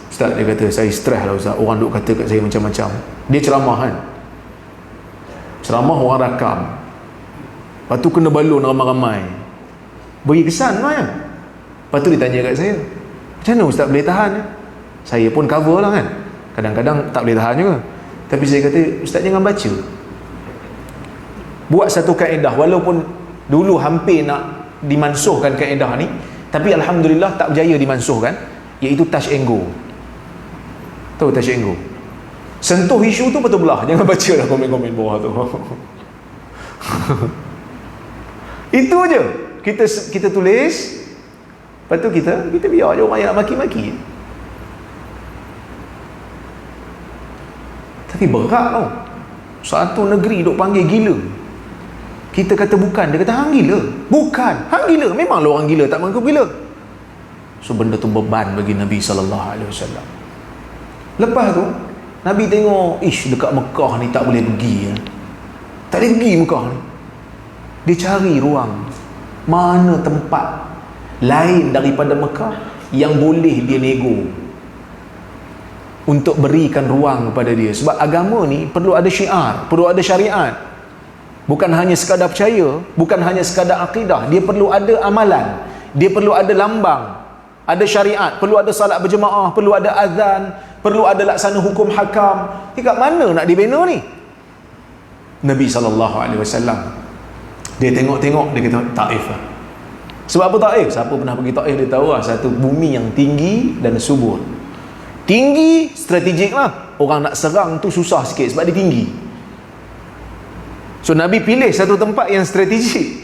ustaz, dia kata saya stres lah ustaz, orang duk kata kat saya macam-macam. Dia ceramah kan, ceramah orang rakam, lepas tu kena balon ramai-ramai, beri kesan lah kan. Lepas tu dia tanya kat saya, Macam mana ustaz boleh tahan? Saya pun cover lah kan, kadang-kadang tak boleh tahan juga. Tapi saya kata, ustaz jangan baca, buat satu kaedah. Walaupun dulu hampir nak dimansuhkan kaedah ni, tapi alhamdulillah tak berjaya dimansuhkan, iaitu touch and go. Tahu touch and go? Sentuh isu tu betul belah, jangan baca lah komen-komen bawah tu. Itu je kita tulis, lepas tu kita biar je orang yang nak maki-maki. Tapi berat tau. Satu negeri duk panggil gila, kita kata bukan, dia kata hang gila. Bukan, hang gila. Memanglah orang gila tak mengaku gila. So benda tu beban bagi Nabi SAW. Lepas tu Nabi tengok, dekat Mekah ni tak boleh pergi, tak boleh pergi Mekah ni. Dia cari ruang, mana tempat lain daripada Mekah yang boleh dia nego untuk berikan ruang kepada dia. Sebab agama ni perlu ada syiar, perlu ada syariat. Bukan hanya sekadar percaya, bukan hanya sekadar akidah, dia perlu ada amalan, dia perlu ada lambang, ada syariat, perlu ada salat berjemaah, perlu ada azan, perlu ada laksana hukum hakam. Kat mana nak dibina ni? Nabi SAW dia tengok-tengok, dia kata Taif lah. Sebab apa Taif? Siapa pernah pergi Taif dia tahu lah, satu bumi yang tinggi dan subur. Tinggi, strategik lah, orang nak serang tu susah sikit sebab dia tinggi. So Nabi pilih satu tempat yang strategik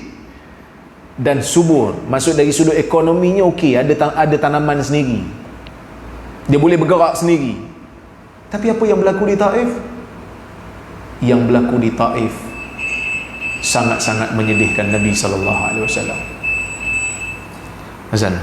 dan subur. Maksud dari sudut ekonominya okey, ada tanaman sendiri, dia boleh bergerak sendiri. Tapi apa yang berlaku di Taif? Yang berlaku di Taif sangat-sangat menyedihkan Nabi SAW. Azan.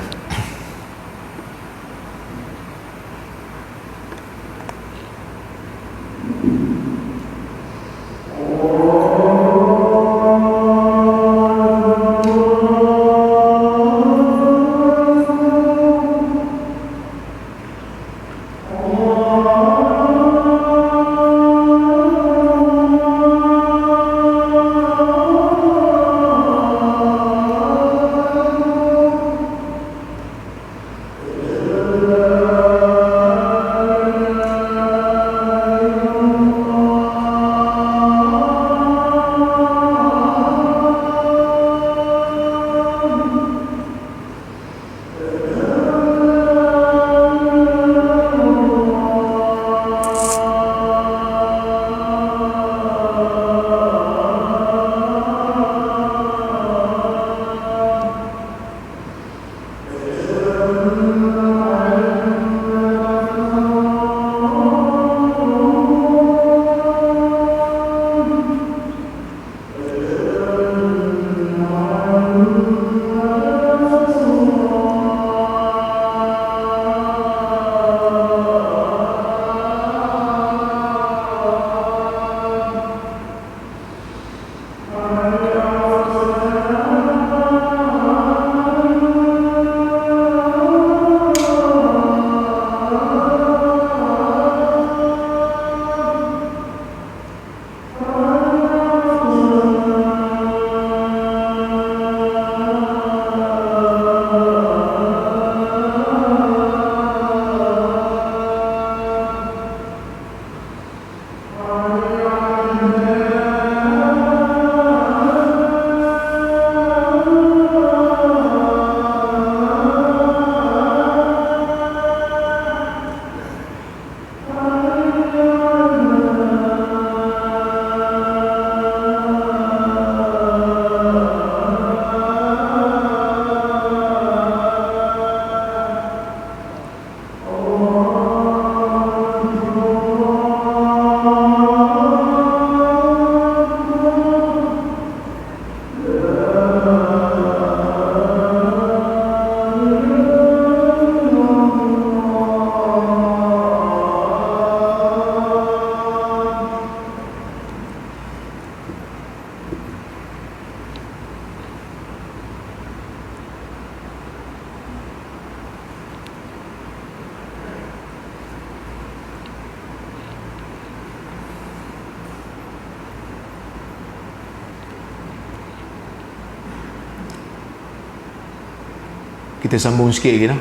Kita sambung sikit lagi lah.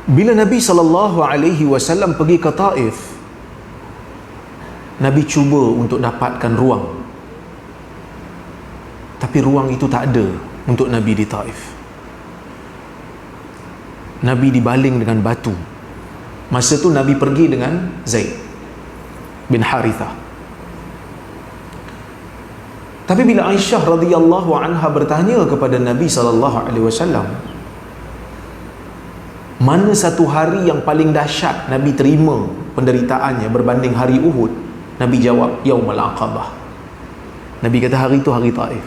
Bila Nabi SAW pergi ke Taif, Nabi cuba untuk dapatkan ruang, tapi ruang itu tak ada untuk Nabi di Taif. Nabi dibaling dengan batu. Masa tu Nabi pergi dengan Zaid bin Harithah. Tapi bila Aisyah radhiyallahu anha bertanya kepada Nabi SAW, mana satu hari yang paling dahsyat Nabi terima penderitaannya berbanding hari Uhud, Nabi jawab, Yaumul Aqabah. Nabi kata hari itu hari Taif.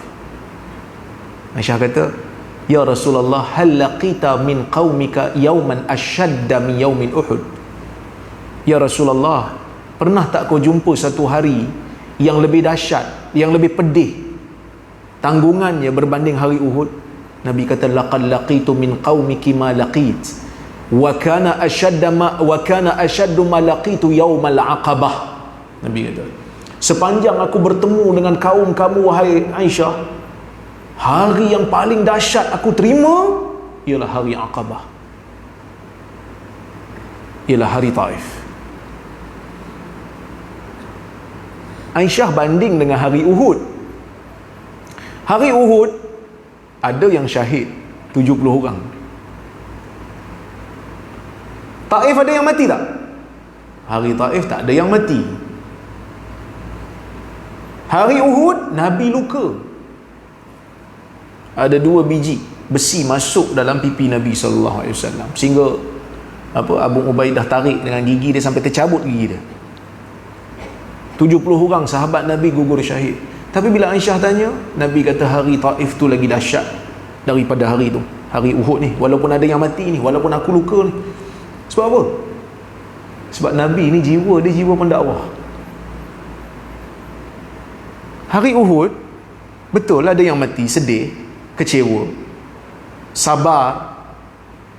Aisyah kata, Ya Rasulullah, hal laqita min qaumika yauman ashadda min yaumin Uhud? Ya Rasulullah, pernah tak kau jumpa satu hari yang lebih dahsyat, yang lebih pedih tanggungannya berbanding hari Uhud? Nabi kata, laqad laqitu min qaumiki ma laqit wa kana ashaddu ma laqitu yaumal aqabah. Nabi kata, sepanjang aku bertemu dengan kaum kamu wahai Aisyah, hari yang paling dahsyat aku terima ialah hari Aqabah, ialah hari Taif. Aisyah banding dengan hari Uhud. Hari Uhud ada yang syahid 70 orang. Taif ada yang mati tak? Hari Taif tak ada yang mati. Hari Uhud Nabi luka. Ada 2 biji besi masuk dalam pipi Nabi SAW, sehingga Abu Ubaidah tarik dengan gigi dia sampai tercabut gigi dia. 70 orang sahabat Nabi gugur syahid. Tapi bila Aisyah tanya, Nabi kata hari Taif tu lagi dahsyat daripada hari tu, hari Uhud ni. Walaupun ada yang mati ni, walaupun aku luka ni. Sebab apa? Sebab Nabi ni jiwa dia jiwa pendakwah. Hari Uhud betul ada yang mati, sedih, kecewa, sabar,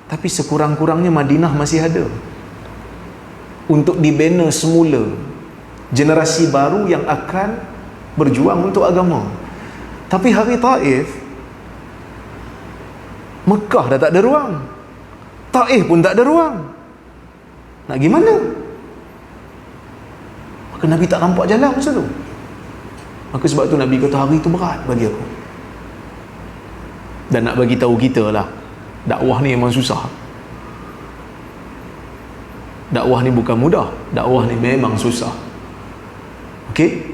tapi sekurang-kurangnya Madinah masih ada untuk dibina semula generasi baru yang akan berjuang untuk agama. Tapi hari Taif, Mekah dah tak ada ruang, Taif pun tak ada ruang. Nak gimana? Maka Nabi tak nampak jalan masa tu. Maka sebab tu Nabi kata hari tu berat bagi aku. Dan nak bagi tahu kita lah, dakwah ni memang susah. Dakwah ni bukan mudah, dakwah ni memang susah. Okey?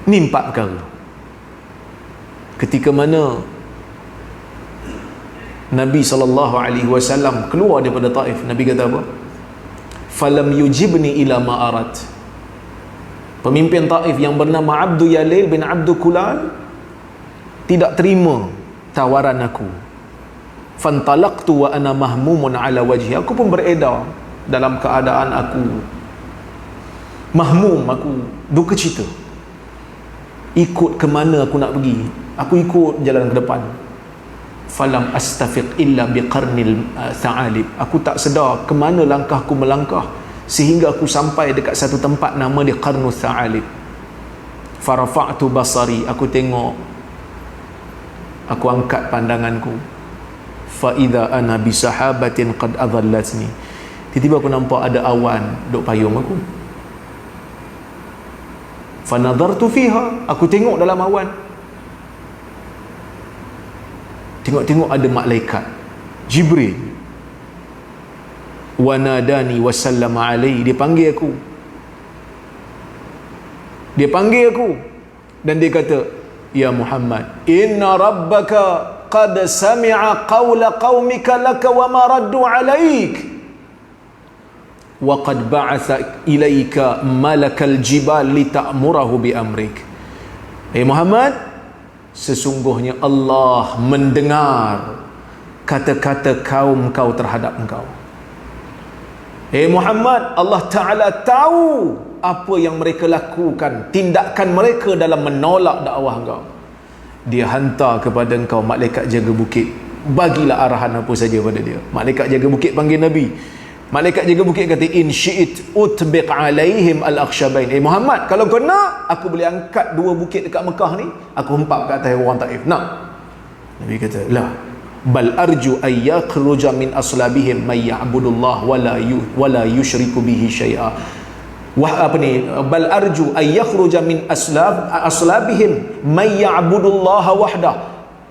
Ni 4 perkara. Ketika mana Nabi SAW keluar daripada Taif, Nabi kata apa? Falam yujibni ila ma arat. Pemimpin Taif yang bernama Abdu Yalil bin Abdu Kulal tidak terima tawaran aku. Fantalaqtu wa ana mahmumun ala wajhi. Aku pun beredar dalam keadaan aku mahmum, aku duka cita. Ikut ke mana aku nak pergi, aku ikut jalan ke depan. Falam astafiq illa biqarnil tha'alib. Aku tak sedar ke mana langkahku melangkah sehingga aku sampai dekat satu tempat nama dia Qarnul Tha'alib. Farafa'tu basari, aku tengok, aku angkat pandanganku. Fa idza ana bi sahabatin qad adhallatni. Tiba-tiba aku nampak ada awan duk payung aku. Fa nadartu fiha, aku tengok dalam awan. Tengok-tengok ada malaikat Jibril. Wa nadani wa sallama alaihi, dia panggil aku. Dia panggil aku dan dia kata, Ya Muhammad, inna rabbaka qad sami'a qawla qaumika laka wa ma raddu alaik wa qad ba'atha ilaika malakal jibal li ta'murahu bi amrik. Muhammad, sesungguhnya Allah mendengar kata-kata kaum kau terhadap engkau. Muhammad, Allah Ta'ala tahu apa yang mereka lakukan, tindakan mereka dalam menolak dakwah engkau. Dia hantar kepada engkau malaikat jaga bukit. Bagilah arahan apa saja pada dia. Malaikat jaga bukit panggil Nabi. Malaikat jaga bukit kata, in syi'it utbiq alaihim al-akhshabain. Muhammad, kalau kau nak, aku boleh angkat 2 bukit dekat Mekah ni, aku hempap ke atas orang Taif. Nak? Nabi kata, lah, bal arju ay yakhruja min aslabihim may ya'budullah wala yusyriku bihi syai'a. Wah, apa ni, bal arju ay yakhruja min aslabihim may ya'budullah wahdah.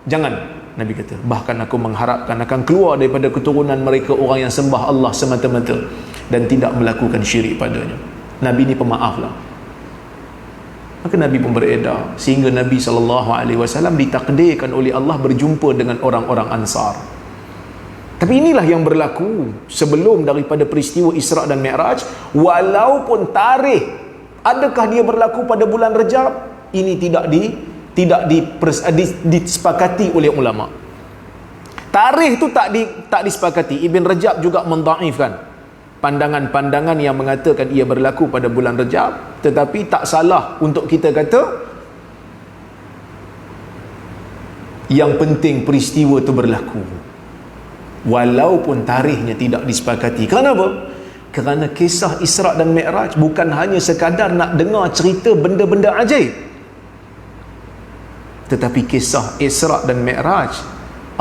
Jangan, Nabi kata, bahkan aku mengharapkan akan keluar daripada keturunan mereka orang yang sembah Allah semata-mata dan tidak melakukan syirik padanya. Nabi ni pemaaf lah. Maka Nabi pun beredar sehingga Nabi SAW ditakdirkan oleh Allah berjumpa dengan orang-orang Ansar. Tapi inilah yang berlaku sebelum daripada peristiwa Isra' dan Mi'raj. Walaupun tarikh adakah dia berlaku pada bulan Rajab, ini tidak disepakati oleh ulama. Tarikh tu tak disepakati. Ibn Rajab juga mendhaifkan pandangan-pandangan yang mengatakan ia berlaku pada bulan Rajab. Tetapi tak salah untuk kita kata yang penting peristiwa itu berlaku walaupun tarikhnya tidak disepakati. Kenapa? Kerana kisah Isra' dan Mi'raj bukan hanya sekadar nak dengar cerita benda-benda ajaib, tetapi kisah Isra' dan Mi'raj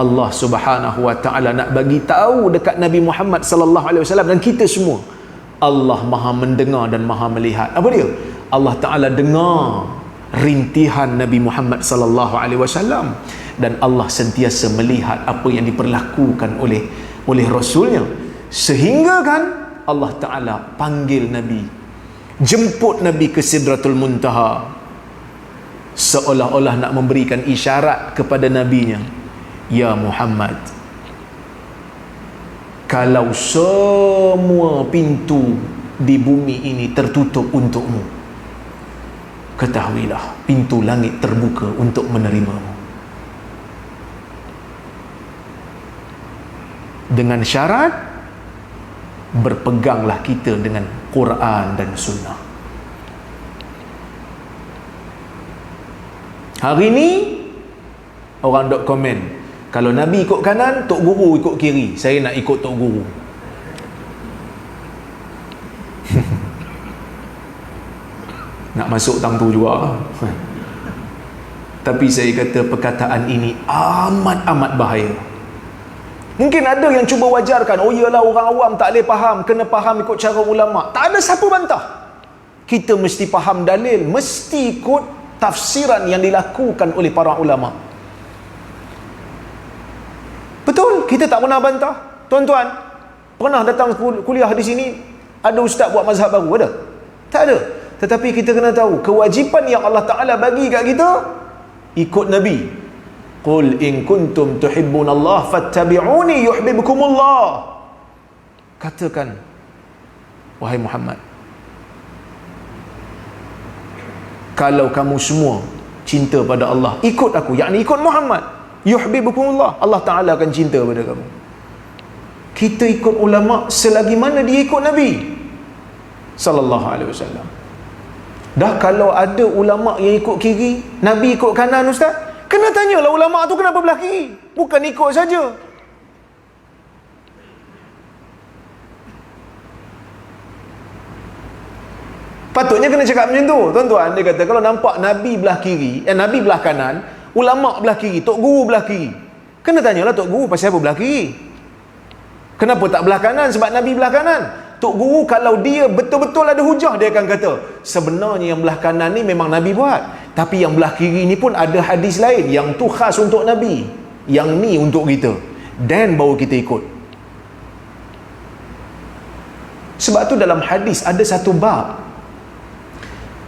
Allah Subhanahu wa taala nak bagi tahu dekat Nabi Muhammad sallallahu alaihi wasallam dan kita semua, Allah Maha mendengar dan Maha melihat. Apa dia? Allah Taala dengar rintihan Nabi Muhammad sallallahu alaihi wasallam dan Allah sentiasa melihat apa yang diperlakukan oleh rasulnya, sehingga kan Allah Taala panggil Nabi, jemput Nabi ke Sidratul Muntaha, seolah-olah nak memberikan isyarat kepada nabinya, ya Muhammad, kalau semua pintu di bumi ini tertutup untukmu, ketahuilah pintu langit terbuka untuk menerimamu. Dengan syarat berpeganglah kita dengan Quran dan Sunnah. Hari ni orang dok komen, kalau Nabi ikut kanan, Tok Guru ikut kiri. Saya nak ikut Tok Guru. Nak masuk tang tu juga. Tapi saya kata perkataan ini amat-amat bahaya. Mungkin ada yang cuba wajarkan, oh iyalah orang awam tak boleh faham, kena faham ikut cara ulama. Tak ada siapa bantah. Kita mesti faham dalil, mesti ikut tafsiran yang dilakukan oleh para ulama. Betul, kita tak pernah bantah. Tuan-tuan, pernah datang kuliah di sini, ada ustaz buat mazhab baru? Ada? Tak ada. Tetapi kita kena tahu, kewajipan yang Allah Ta'ala bagi kat kita, ikut Nabi. Qul in kuntum tuhibbunallah fattabi'uni yuhibbukumullah. Katakan, wahai Muhammad, kalau kamu semua cinta pada Allah, ikut aku, yakni ikut Muhammad, yuhibbukumullah, Allah Ta'ala akan cinta pada kamu. Kita ikut ulama selagi mana dia ikut Nabi sallallahu alaihi wasallam. Dah kalau ada ulama yang ikut kiri, Nabi ikut kanan, ustaz, kena tanyalah ulama tu kenapa belah kiri, bukan ikut saja. Patutnya kena cakap macam tu, tuan-tuan. Dia kata kalau nampak Nabi belah kiri, Nabi belah kanan, ulama belah kiri, Tok Guru belah kiri, kena tanyalah Tok Guru pasal apa belah kiri. Kenapa tak belah kanan? Sebab Nabi belah kanan. Tok Guru kalau dia betul-betul ada hujah, dia akan kata sebenarnya yang belah kanan ni memang Nabi buat, tapi yang belah kiri ni pun ada hadis lain, yang tu khas untuk Nabi, yang ni untuk kita, dan baru kita ikut. Sebab tu dalam hadis ada satu bab,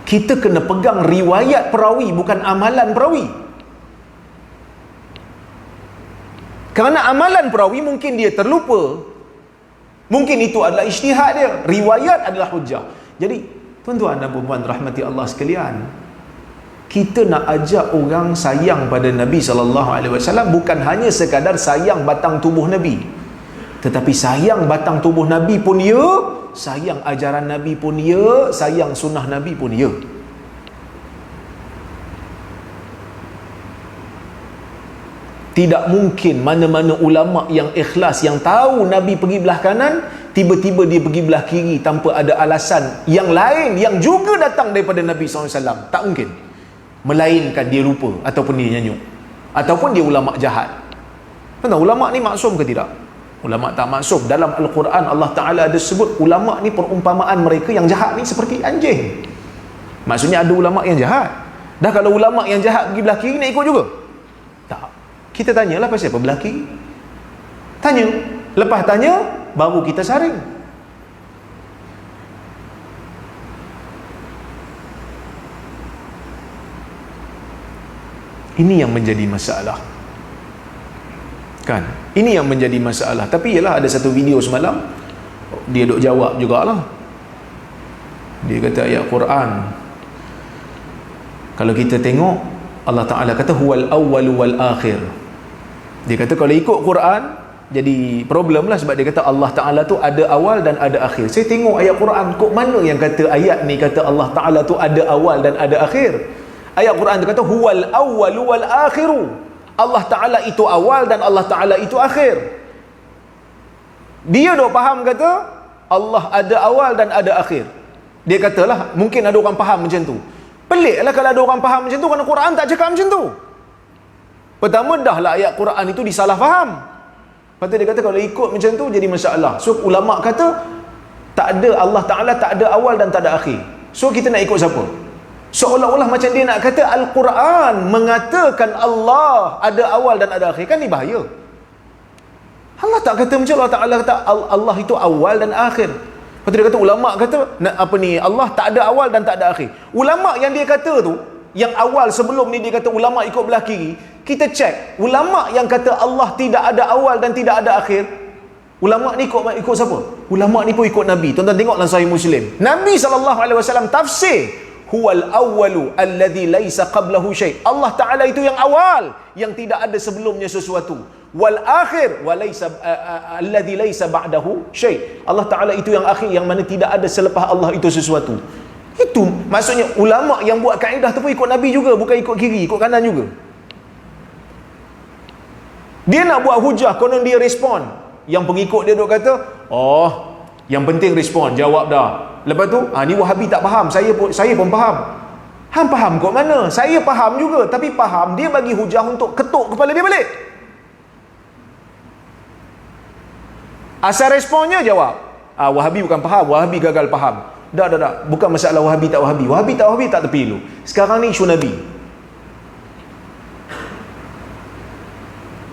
kita kena pegang riwayat perawi, bukan amalan perawi. Kerana amalan perawi mungkin dia terlupa, mungkin itu adalah ijtihad dia, riwayat adalah hujah. Jadi tuan-tuan dan puan-puan rahmati Allah sekalian, kita nak ajak orang sayang pada Nabi SAW bukan hanya sekadar sayang batang tubuh Nabi, tetapi sayang batang tubuh Nabi pun ya, sayang ajaran Nabi pun ya, sayang sunnah Nabi pun ya. Tidak mungkin mana-mana ulama yang ikhlas, yang tahu Nabi pergi belah kanan, tiba-tiba dia pergi belah kiri tanpa ada alasan yang lain yang juga datang daripada Nabi SAW. Tak mungkin. Melainkan dia lupa, ataupun dia nyanyuk, ataupun dia ulama jahat. Tuan-tuan, ulama ni maksum ke tidak? Ulama tak maksum. Dalam Al-Quran Allah Ta'ala ada sebut ulama ni perumpamaan mereka yang jahat ni seperti anjing. Maksudnya ada ulama yang jahat. Dah kalau ulama yang jahat pergi belah kiri, nak ikut juga? Tak. Kita tanyalah pasal apa belah kiri. Tanya. Lepas tanya, baru kita saring. Ini yang menjadi masalah. Kan? Ini yang menjadi masalah. Tapi ialah ada satu video semalam, dia duk jawab jugalah. Dia kata ayat Quran, kalau kita tengok, Allah Ta'ala kata huwal awwalu wal akhir. Dia kata kalau ikut Quran jadi problem lah, sebab dia kata Allah Ta'ala tu ada awal dan ada akhir. Saya tengok ayat Quran, kok mana yang kata ayat ni kata Allah Ta'ala tu ada awal dan ada akhir? Ayat Quran tu kata huwal awwalu wal akhiru. Allah Ta'ala itu awal dan Allah Ta'ala itu akhir. Dia dah faham kata Allah ada awal dan ada akhir. Dia katalah mungkin ada orang faham macam tu. Peliklah kalau ada orang faham macam tu, kerana Quran tak cakap macam tu. Pertama, dah lah ayat Quran itu disalah faham. Lepas tu dia kata kalau ikut macam tu jadi masalah. So ulama kata tak ada, Allah Ta'ala tak ada awal dan tak ada akhir. So kita nak ikut siapa? Seolah-olah macam dia nak kata Al-Quran mengatakan Allah ada awal dan ada akhir. Kan ni bahaya. Allah tak kata macam Allah Ta'ala kata Allah itu awal dan akhir. Lepas tu dia kata ulama kata apa ni, Allah tak ada awal dan tak ada akhir. Ulama yang dia kata tu, yang awal sebelum ni dia kata ulama ikut belah kiri, kita cek ulama yang kata Allah tidak ada awal dan tidak ada akhir, ulama ni ikut siapa? Ulama ni pun ikut Nabi. Tuan-tuan tengok dalam Sahih Muslim, Nabi SAW tafsir huwal awwalu alladhi laisa qablahu syai'. Allah Ta'ala itu yang awal, yang tidak ada sebelumnya sesuatu. Wal akhir walaysa alladhi laisa ba'dahu syai'. Allah Ta'ala itu yang akhir, yang mana tidak ada selepas Allah itu sesuatu. Itu maksudnya ulama yang buat kaedah tu pun ikut Nabi juga, bukan ikut kiri, ikut kanan juga. Dia nak buat hujah, konon dia respon. Yang pengikut dia duk kata, oh, yang penting respon, jawab dah. Lepas tu, ni Wahabi tak faham, saya pun faham. Hang faham kok mana? Saya faham juga, tapi faham dia bagi hujah untuk ketuk kepala dia balik. Asal responnya jawab. Wahabi bukan faham, Wahabi gagal faham. Dah. Bukan masalah Wahabi tak Wahabi. Wahabi tak tepi dulu. Sekarang ni isu Nabi.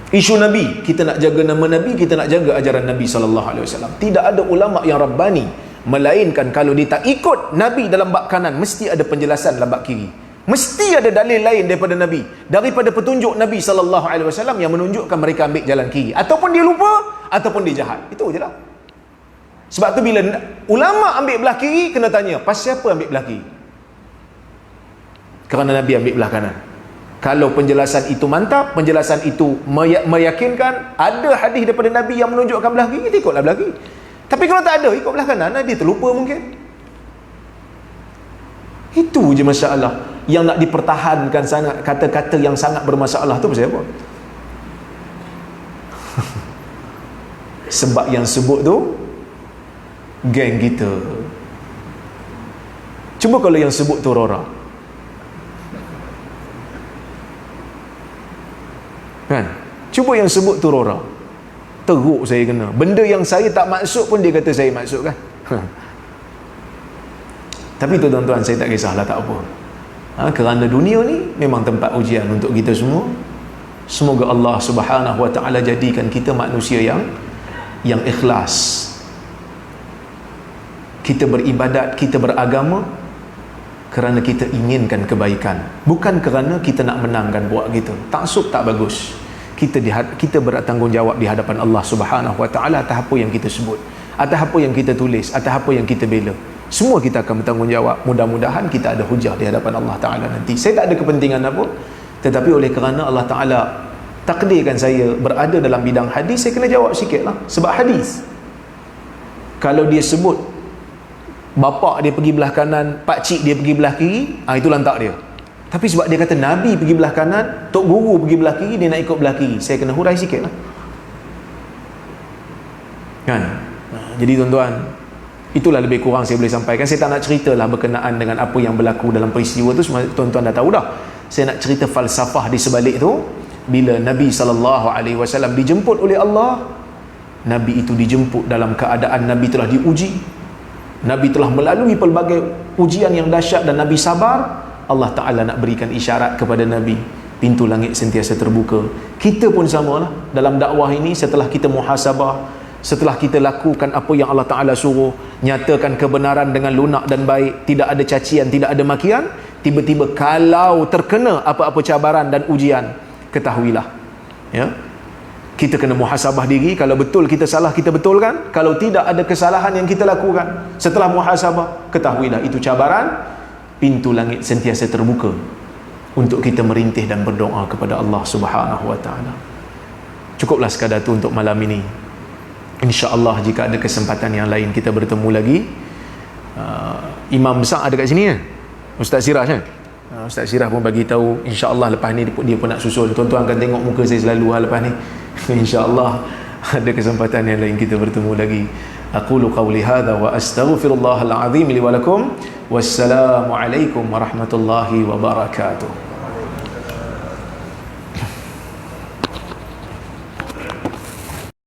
Isu Nabi, kita nak jaga nama Nabi, kita nak jaga ajaran Nabi SAW. Tidak ada ulama yang Rabbani, melainkan kalau dia tak ikut Nabi dalam bab kanan, mesti ada penjelasan dalam bab kiri. Mesti ada dalil lain daripada Nabi, daripada petunjuk Nabi SAW yang menunjukkan mereka ambil jalan kiri. Ataupun dia lupa, ataupun dia jahat. Itu je lah. Sebab tu bila ulama ambil belah kiri, kena tanya, pasal apa ambil belah kiri? Kerana Nabi ambil belah kanan. Kalau penjelasan itu mantap, penjelasan itu meyakinkan, ada hadis daripada Nabi yang menunjukkan belah kiri, kita ikutlah belah kiri. Tapi kalau tak ada, ikut belah kanan, dia terlupa mungkin. Itu je masalah. Yang nak dipertahankan sangat, kata-kata yang sangat bermasalah tu pasal apa? Sebab yang sebut tu geng kita. Cuba kalau yang sebut tu Rora, kan? Cuba yang sebut tu Rora, teruk saya kena. Benda yang saya tak maksud pun dia kata saya maksud, kan? Tapi tu tuan-tuan, saya tak kisahlah, tak apa. Kerana dunia ni memang tempat ujian untuk kita semua. Semoga Allah Subhanahu Wa Ta'ala jadikan kita manusia yang ikhlas. Kita beribadat, kita beragama kerana kita inginkan kebaikan, bukan kerana kita nak menangkan buat kita. Taksub tak bagus. Kita bertanggungjawab di hadapan Allah Subhanahu Wa Ta'ala atas apa yang kita sebut, atas apa yang kita tulis, atas apa yang kita bela. Semua kita akan bertanggungjawab. Mudah-mudahan kita ada hujah di hadapan Allah Ta'ala nanti. Saya tak ada kepentingan apa, tetapi oleh kerana Allah Ta'ala takdirkan saya berada dalam bidang hadis, saya kena jawab sikit lah. Sebab hadis, kalau dia sebut bapak dia pergi belah kanan, pakcik dia pergi belah kiri, itu lantak dia. Tapi sebab dia kata Nabi pergi belah kanan, tok guru pergi belah kiri, dia nak ikut belah kiri, saya kena hurai sikit lah, kan? Jadi tuan-tuan, itulah lebih kurang saya boleh sampaikan. Saya tak nak ceritalah berkenaan dengan apa yang berlaku dalam peristiwa tu, semua tuan-tuan dah tahu dah. Saya nak cerita falsafah di sebalik tu. bila Nabi SAW dijemput oleh Allah, Nabi itu dijemput dalam keadaan Nabi telah diuji, Nabi telah melalui pelbagai ujian yang dahsyat dan Nabi sabar. Allah Ta'ala nak berikan isyarat kepada Nabi, pintu langit sentiasa terbuka. Kita pun samalah dalam dakwah ini. Setelah kita muhasabah, setelah kita lakukan apa yang Allah Ta'ala suruh, nyatakan kebenaran dengan lunak dan baik, tidak ada cacian, tidak ada makian, tiba-tiba kalau terkena apa-apa cabaran dan ujian, ketahuilah, ya, kita kena muhasabah diri. Kalau betul kita salah, kita betulkan. Kalau tidak ada kesalahan yang kita lakukan, setelah muhasabah, ketahuilah itu cabaran. Pintu langit sentiasa terbuka untuk kita merintih dan berdoa kepada Allah Subhanahu wa ta'ala. Cukuplah sekadar itu untuk malam ini. InsyaAllah jika ada kesempatan yang lain kita bertemu lagi. Imam besar ada kat sini ya, Ustaz Siraj kan? Ustaz Siraj pun bagi tahu insya-Allah lepas ni dia pun nak susul. Tuan-tuan akan tengok muka saya selalu lepas ni. InsyaAllah ada kesempatan yang lain kita bertemu lagi. Aqulu qawli hadha wa astaghfirullahal azim li wa lakum. Wassalamu alaikum warahmatullahi wabarakatuh.